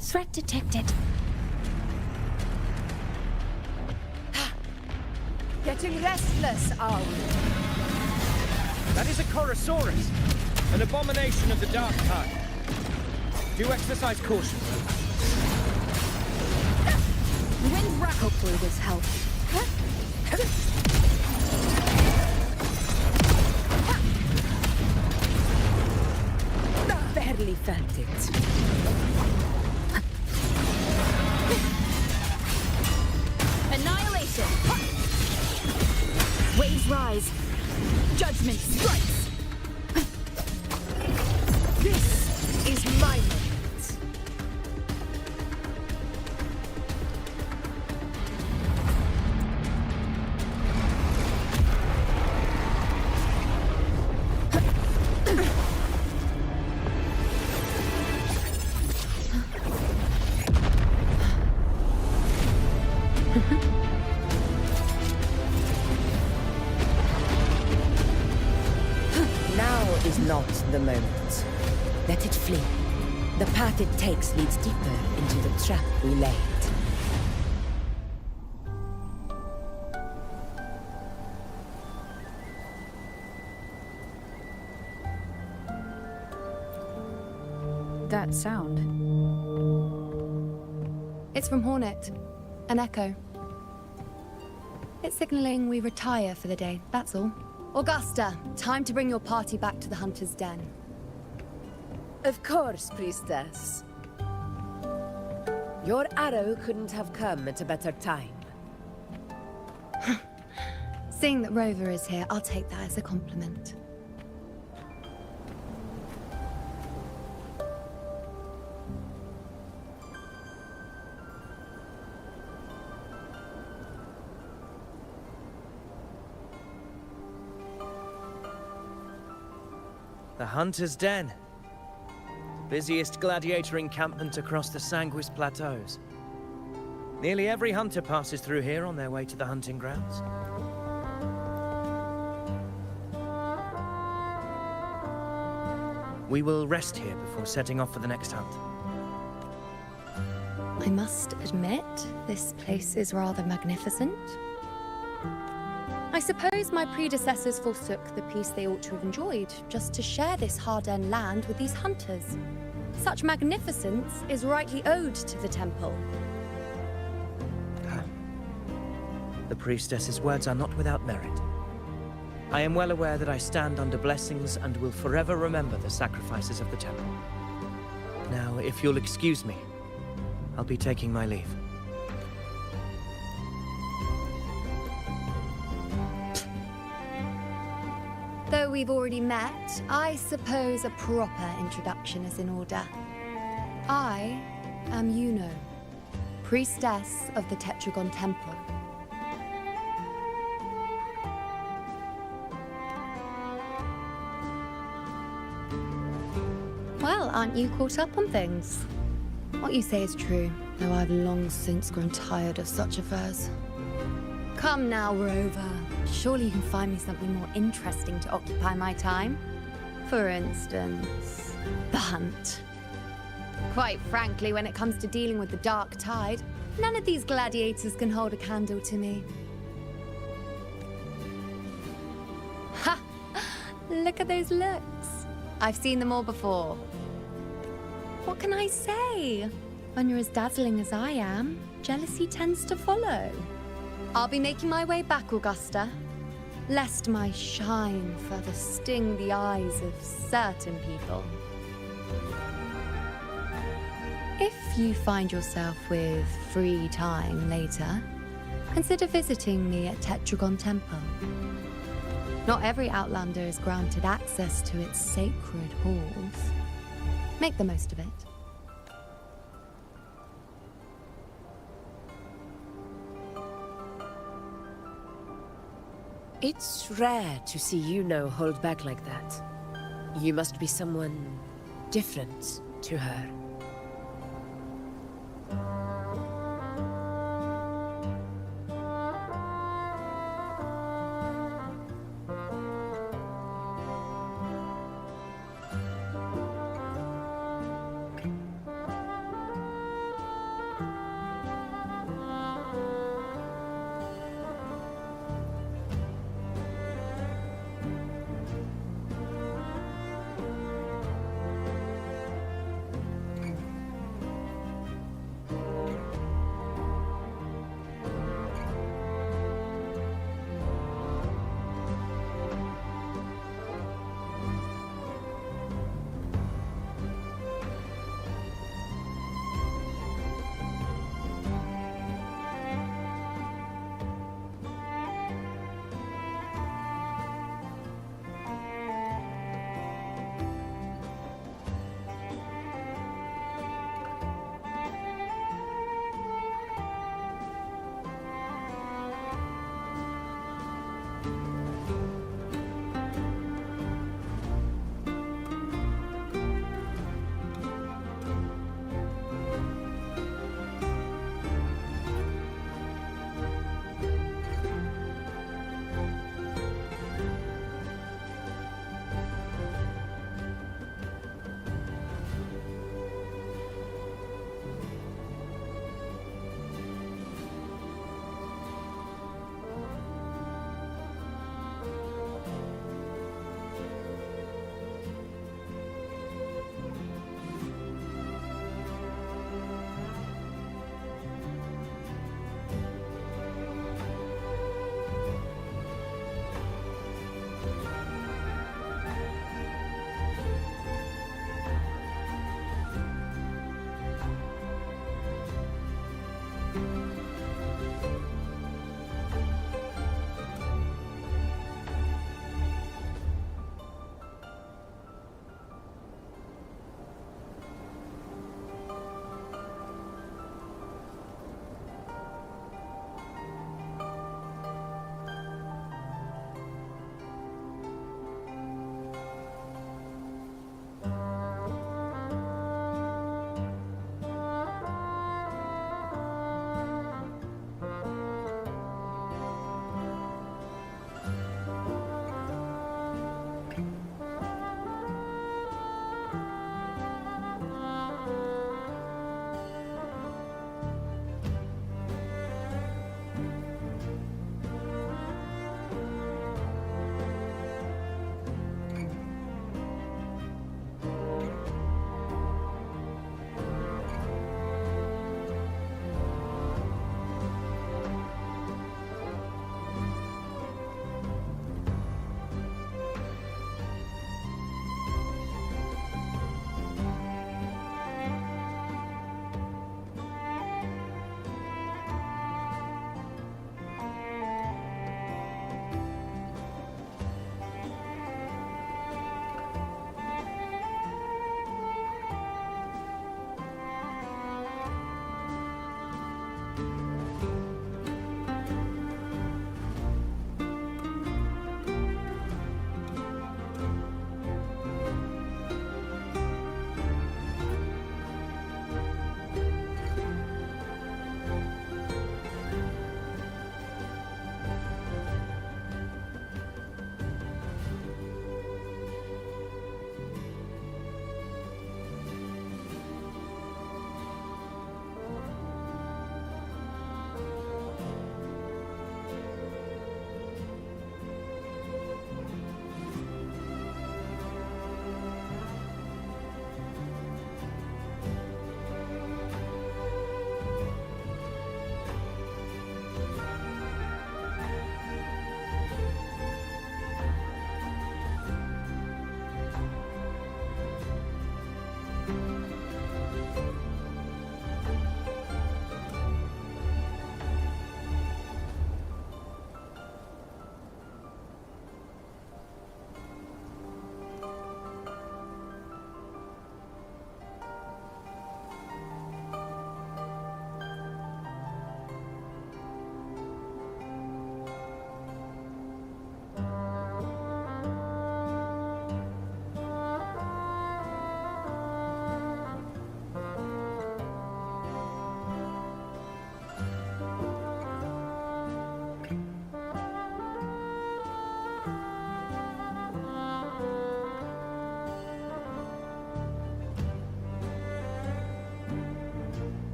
Threat detected. Getting restless, are we? That is a Chorosaurus, an abomination of the dark tide. Do exercise caution. Wind rack. Hopefully this helps. Barely felt it. Annihilation! Waves rise. Judgment strikes. This is my moment. Not the moment. Let it flee. The path it takes leads deeper into the trap we laid. That sound. It's from Hornet. An echo. It's signaling we retire for the day, that's all. Augusta, time to bring your party back to the Hunter's Den. Of course, Priestess. Your arrow couldn't have come at a better time. Seeing that Rover is here, I'll take that as a compliment. The Hunter's Den. Busiest gladiator encampment across the Sanguis Plateaus. Nearly every hunter passes through here on their way to the hunting grounds. We will rest here before setting off for the next hunt. I must admit, this place is rather magnificent. I suppose my predecessors forsook the peace they ought to have enjoyed, just to share this hard-earned land with these hunters. Such magnificence is rightly owed to the temple. The priestess's words are not without merit. I am well aware that I stand under blessings and will forever remember the sacrifices of the temple. Now, if you'll excuse me, I'll be taking my leave. Though we've already met, I suppose a proper introduction is in order. I am Yuno, priestess of the Tetragon Temple. Well, aren't you caught up on things? What you say is true, though I've long since grown tired of such affairs. Come now, Rover. Surely you can find me something more interesting to occupy my time. For instance, the hunt. Quite frankly, when it comes to dealing with the dark tide, none of these gladiators can hold a candle to me. Ha! Look at those looks. I've seen them all before. What can I say? When you're as dazzling as I am, jealousy tends to follow. I'll be making my way back, Augusta, lest my shine further sting the eyes of certain people. If you find yourself with free time later, consider visiting me at Tetragon Temple. Not every Outlander is granted access to its sacred halls. Make the most of it. It's rare to see Yuno hold back like that. You must be someone different to her.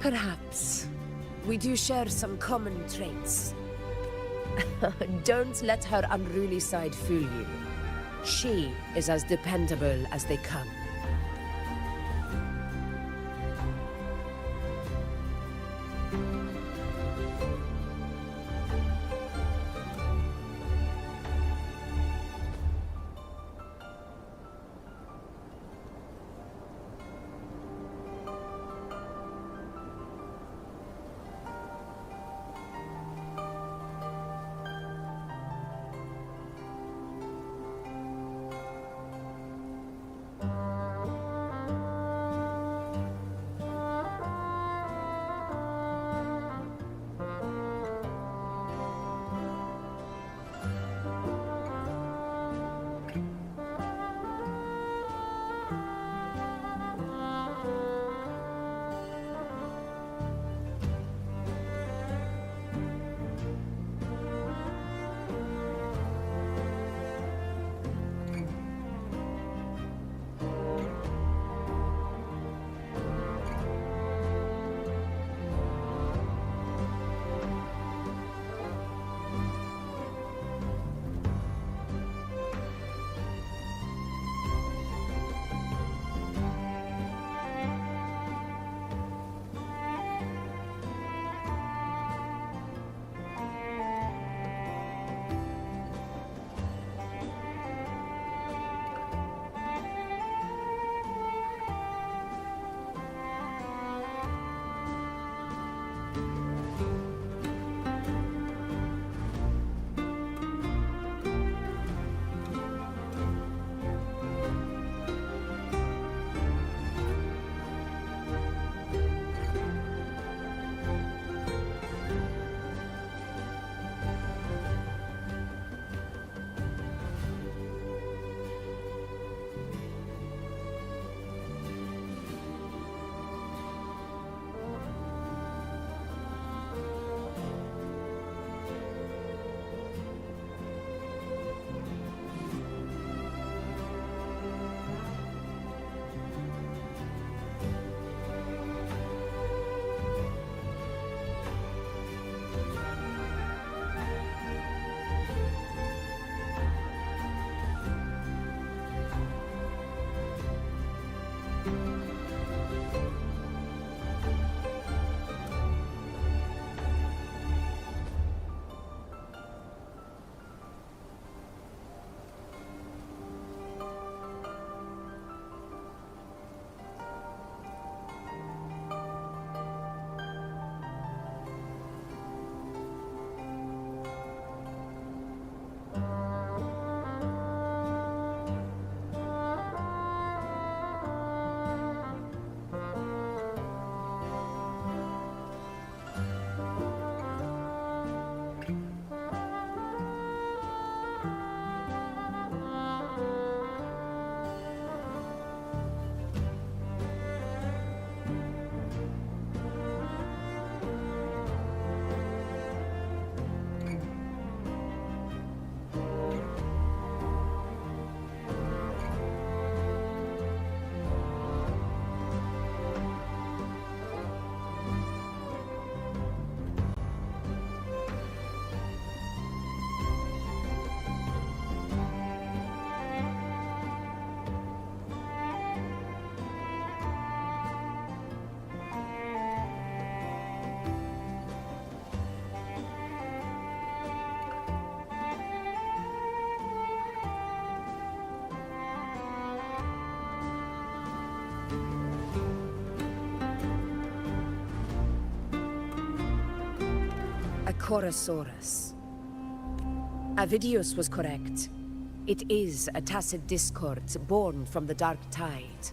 Perhaps. We do share some common traits. Don't let her unruly side fool you. She is as dependable as they come. Chorosaurus. Avidius was correct. It is a tacit discord born from the Dark Tide.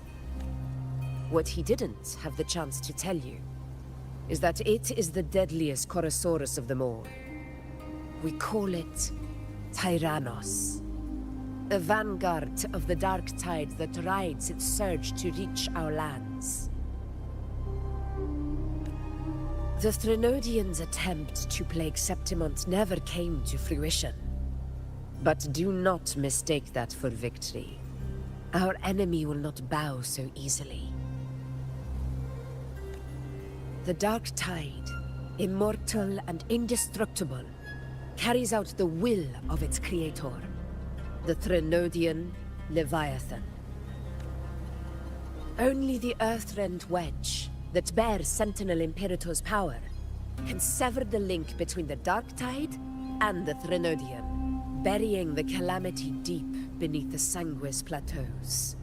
What he didn't have the chance to tell you is that it is the deadliest Chorosaurus of them all. We call it Tyrannos. A vanguard of the Dark Tide that rides its surge to reach our lands. The Threnodians' attempt to plague Septimont never came to fruition. But do not mistake that for victory. Our enemy will not bow so easily. The Dark Tide, immortal and indestructible, carries out the will of its creator, the Threnodian Leviathan. Only the Earthrend Wedge, that bears Sentinel Imperator's power, can sever the link between the Dark Tide and the Threnodian, burying the calamity deep beneath the Sanguis Plateaus.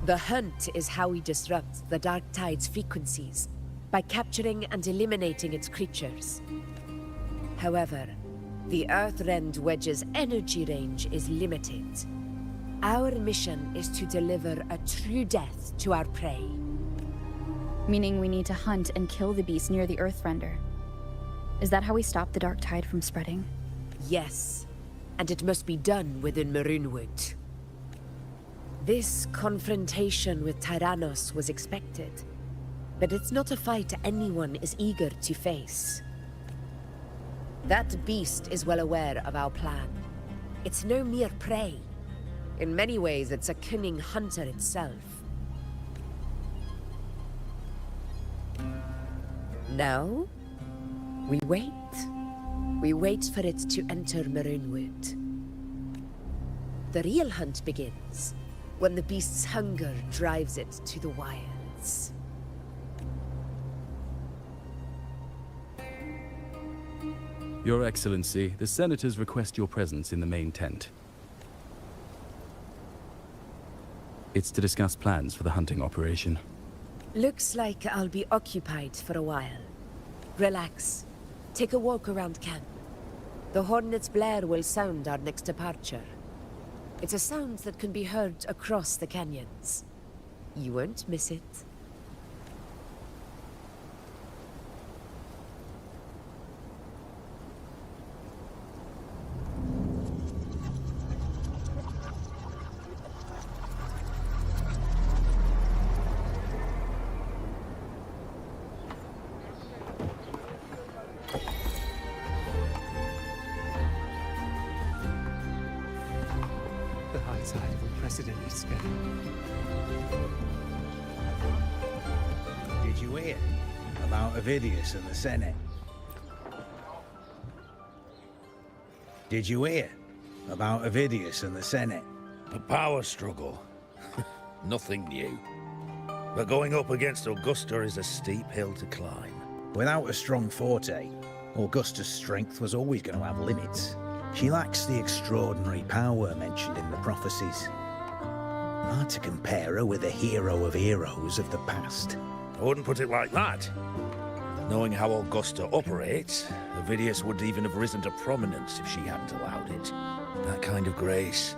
The hunt is how we disrupt the Dark Tide's frequencies, by capturing and eliminating its creatures. However, the Earthrend Wedge's energy range is limited. Our mission is to deliver a true death to our prey. Meaning we need to hunt and kill the beast near the Earthrender. Is that how we stop the Dark Tide from spreading? Yes, and it must be done within Maroonwood. This confrontation with Tyrannos was expected, but it's not a fight anyone is eager to face. That beast is well aware of our plan. It's no mere prey. In many ways, it's a cunning hunter itself. Now, we wait. We wait for it to enter Maroonwood. The real hunt begins when the beast's hunger drives it to the wilds. Your Excellency, the Senators request your presence in the main tent. It's to discuss plans for the hunting operation. Looks like I'll be occupied for a while. Relax. Take a walk around camp. The Hornet's blare will sound our next departure. It's a sound that can be heard across the canyons. You won't miss it. Did you hear about Avidius and the Senate? Did you hear about Avidius and the Senate? A power struggle. Nothing new. But going up against Augusta is a steep hill to climb. Without a strong forte, Augusta's strength was always going to have limits. She lacks the extraordinary power mentioned in the prophecies. Hard to compare her with a hero of heroes of the past. I wouldn't put it like that. Knowing how Augusta operates, Avidius would even have risen to prominence if she hadn't allowed it. That kind of grace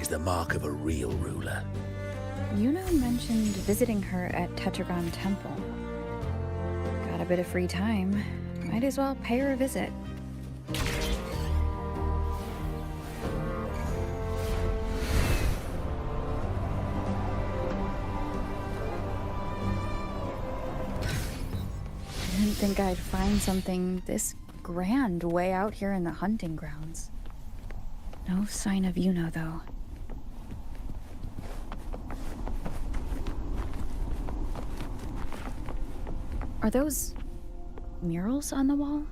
is the mark of a real ruler. Yuno mentioned visiting her at Tetragon Temple. Got a bit of free time. Might as well pay her a visit. I didn't think I'd find something this grand way out here in the hunting grounds. No sign of Yuno, though. Are those murals on the wall?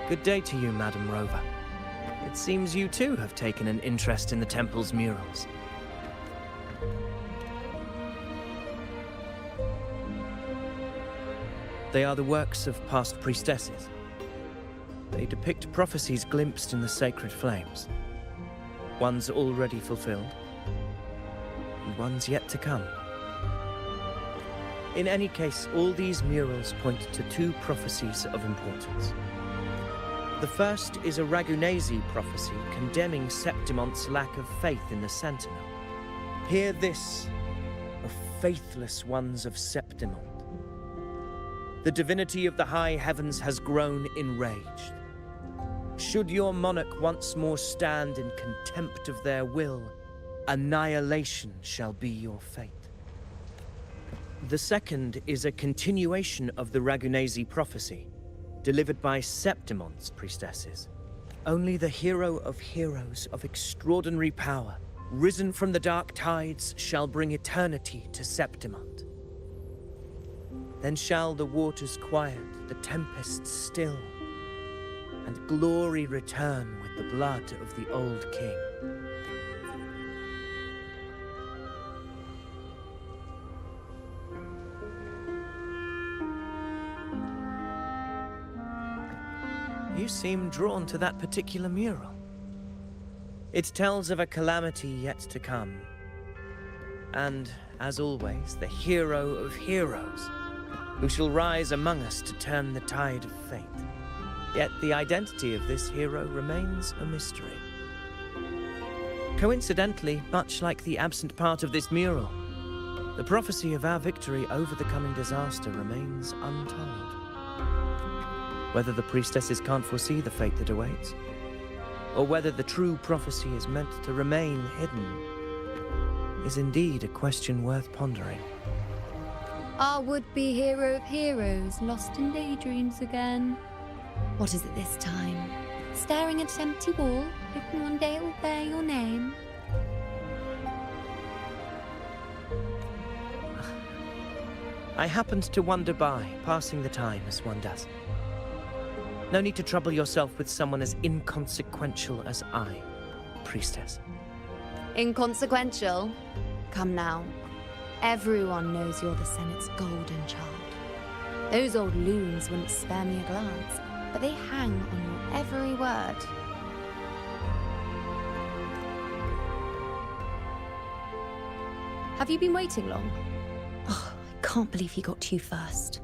Good day to you, Madam Rover. It seems you too have taken an interest in the temple's murals. They are the works of past priestesses. They depict prophecies glimpsed in the sacred flames. Ones already fulfilled, and ones yet to come. In any case, all these murals point to two prophecies of importance. The first is a Ragunesi prophecy condemning Septimont's lack of faith in the Sentinel. Hear this, O faithless ones of Septimont. The divinity of the high heavens has grown enraged. Should your monarch once more stand in contempt of their will, annihilation shall be your fate. The second is a continuation of the Ragunesi prophecy, delivered by Septimont's priestesses. Only the hero of heroes of extraordinary power, risen from the dark tides, shall bring eternity to Septimont. Then shall the waters quiet, the tempests still, and glory return with the blood of the old king. You seem drawn to that particular mural. It tells of a calamity yet to come. And, as always, the hero of heroes, who shall rise among us to turn the tide of fate. Yet the identity of this hero remains a mystery. Coincidentally, much like the absent part of this mural, the prophecy of our victory over the coming disaster remains untold. Whether the priestesses can't foresee the fate that awaits, or whether the true prophecy is meant to remain hidden, is indeed a question worth pondering. Our would-be hero of heroes, lost in daydreams again. What is it this time? Staring at an empty wall, hoping one day it will bear your name? I happened to wander by, passing the time as one does. No need to trouble yourself with someone as inconsequential as I, priestess. Inconsequential? Come now. Everyone knows you're the Senate's golden child. Those old loons wouldn't spare me a glance, but they hang on your every word. Have you been waiting long? Oh, I can't believe he got to you first.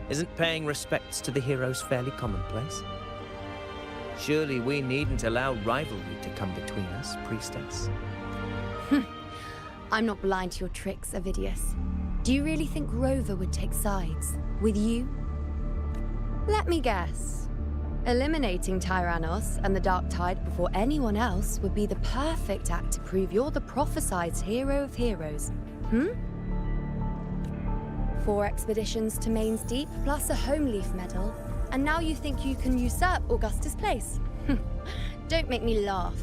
Isn't paying respects to the heroes fairly commonplace? Surely we needn't allow rivalry to come between us, priestess. I'm not blind to your tricks, Avidius. Do you really think Rover would take sides with you? Let me guess. Eliminating Tyrannos and the Dark Tide before anyone else would be the perfect act to prove you're the prophesized hero of heroes. 4 expeditions to Main's Deep, plus a Homeleaf medal, and now you think you can usurp Augustus' place? Don't make me laugh.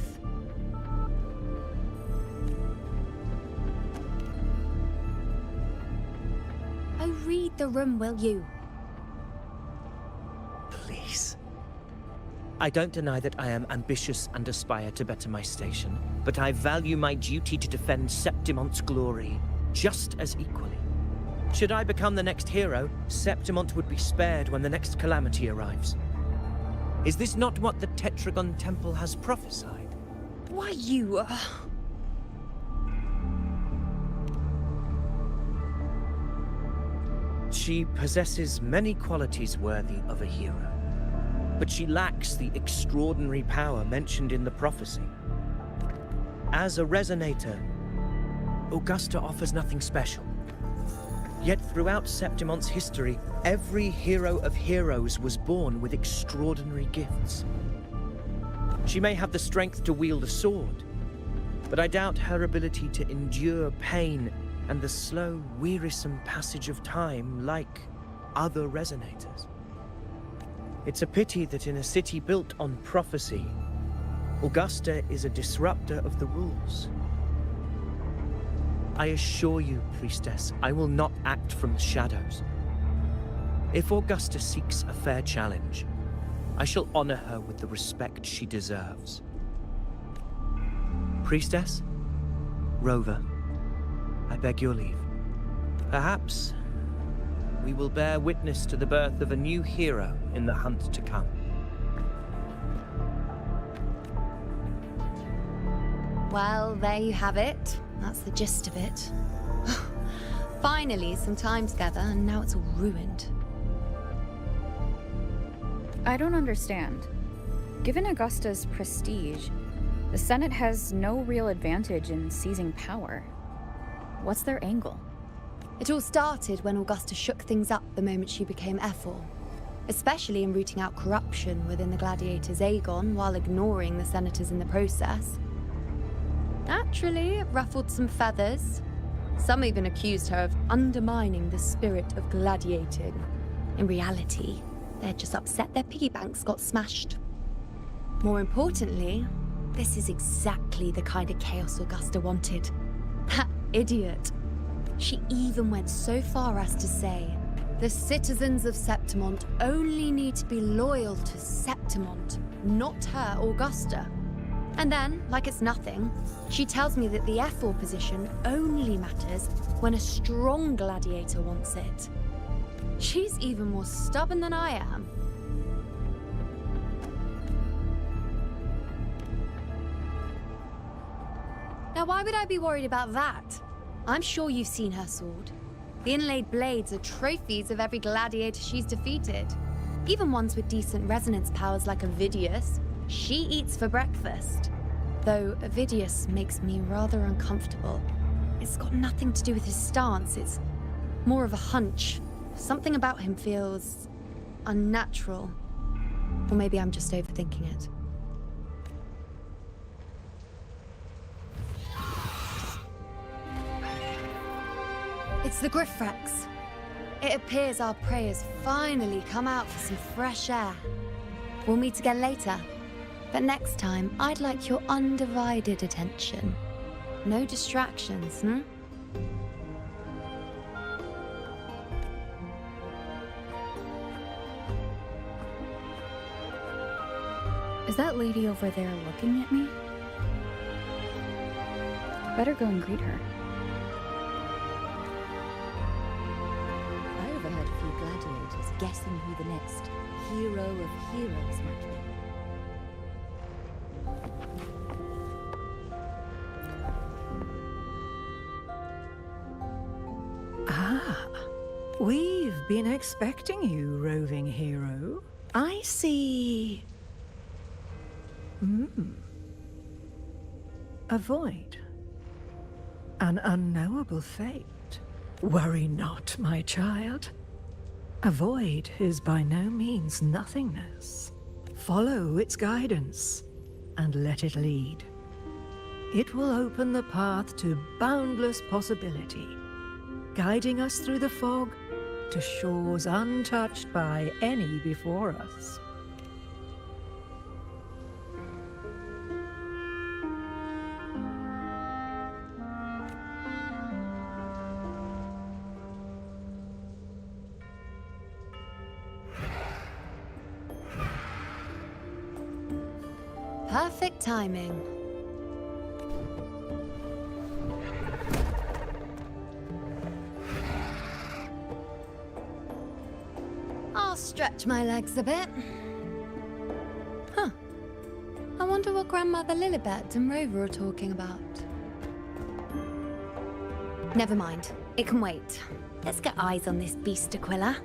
Oh, read leave the room, will you? Please. I don't deny that I am ambitious and aspire to better my station, but I value my duty to defend Septimont's glory just as equally. Should I become the next hero, Septimont would be spared when the next calamity arrives. Is this not what the Tetragon Temple has prophesied? Why, you... She possesses many qualities worthy of a hero, but she lacks the extraordinary power mentioned in the prophecy. As a resonator, Augusta offers nothing special. Yet throughout Septimont's history, every hero of heroes was born with extraordinary gifts. She may have the strength to wield a sword, but I doubt her ability to endure pain and the slow, wearisome passage of time like other resonators. It's a pity that in a city built on prophecy, Augusta is a disruptor of the rules. I assure you, Priestess, I will not act from the shadows. If Augusta seeks a fair challenge, I shall honor her with the respect she deserves. Priestess, Rover, I beg your leave. Perhaps we will bear witness to the birth of a new hero in the hunt to come. Well, there you have it. That's the gist of it. Finally, some time together, and now it's all ruined. I don't understand. Given Augusta's prestige, the Senate has no real advantage in seizing power. What's their angle? It all started when Augusta shook things up the moment she became Ephor, especially in rooting out corruption within the gladiators Aegon while ignoring the senators in the process. Naturally, it ruffled some feathers. Some even accused her of undermining the spirit of gladiating. In reality, they're just upset their piggy banks got smashed. More importantly, this is exactly the kind of chaos Augusta wanted. That idiot. She even went so far as to say, the citizens of Septimont only need to be loyal to Septimont, not her, Augusta. And then, like it's nothing, she tells me that the Ephor position only matters when a strong gladiator wants it. She's even more stubborn than I am. Now, why would I be worried about that? I'm sure you've seen her sword. The inlaid blades are trophies of every gladiator she's defeated. Even ones with decent resonance powers like Ovidius, she eats for breakfast. Though Ovidius makes me rather uncomfortable. It's got nothing to do with his stance, it's more of a hunch. Something about him feels unnatural. Or maybe I'm just overthinking it. It's the Griffrex. It appears our prey has finally come out for some fresh air. We'll meet again later. But next time, I'd like your undivided attention. No distractions, hmm? Is that lady over there looking at me? Better go and greet her. I overheard a few gladiators guessing who the next hero of heroes might be. Ah, we've been expecting you, roving hero. I see. A void. An unknowable fate. Worry not, my child. A void is by no means nothingness. Follow its guidance, and let it lead. It will open the path to boundless possibility, guiding us through the fog to shores untouched by any before us. Perfect timing. I'll stretch my legs a bit. Huh. I wonder what Grandmother Lilibet and Rover are talking about. Never mind. It can wait. Let's get eyes on this beast, Aquila.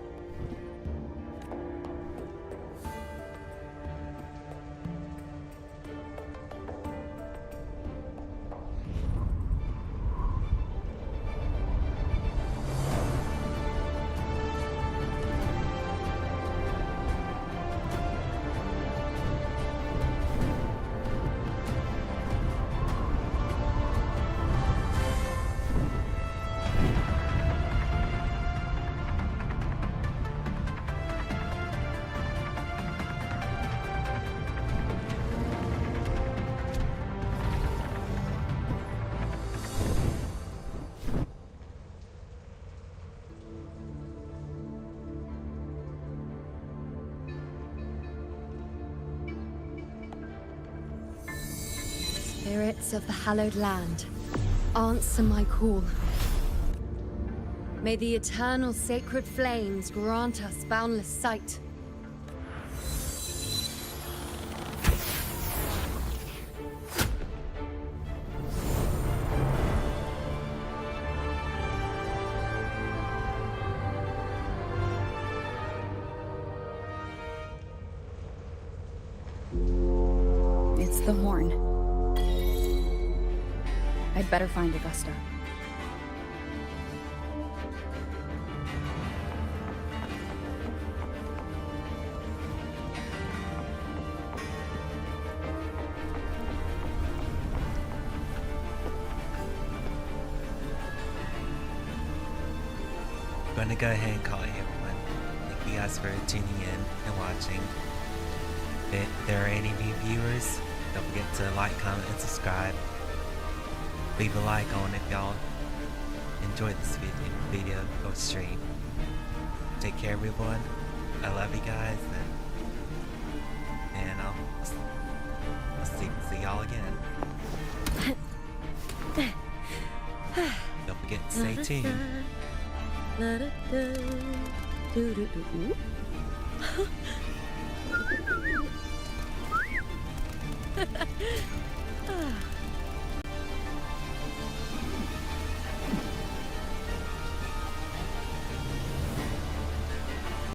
Spirits of the hallowed land, answer my call. May the eternal sacred flames grant us boundless sight. It's the horn. I'd better find Augusta. I'm gonna go ahead and call it everyone. Thank you guys for tuning in and watching. If there are any new viewers, don't forget to like, comment, and subscribe. Leave a like on if y'all enjoyed this video or stream. Take care, everyone. I love you guys, and I'll see y'all again. Don't forget to stay tuned.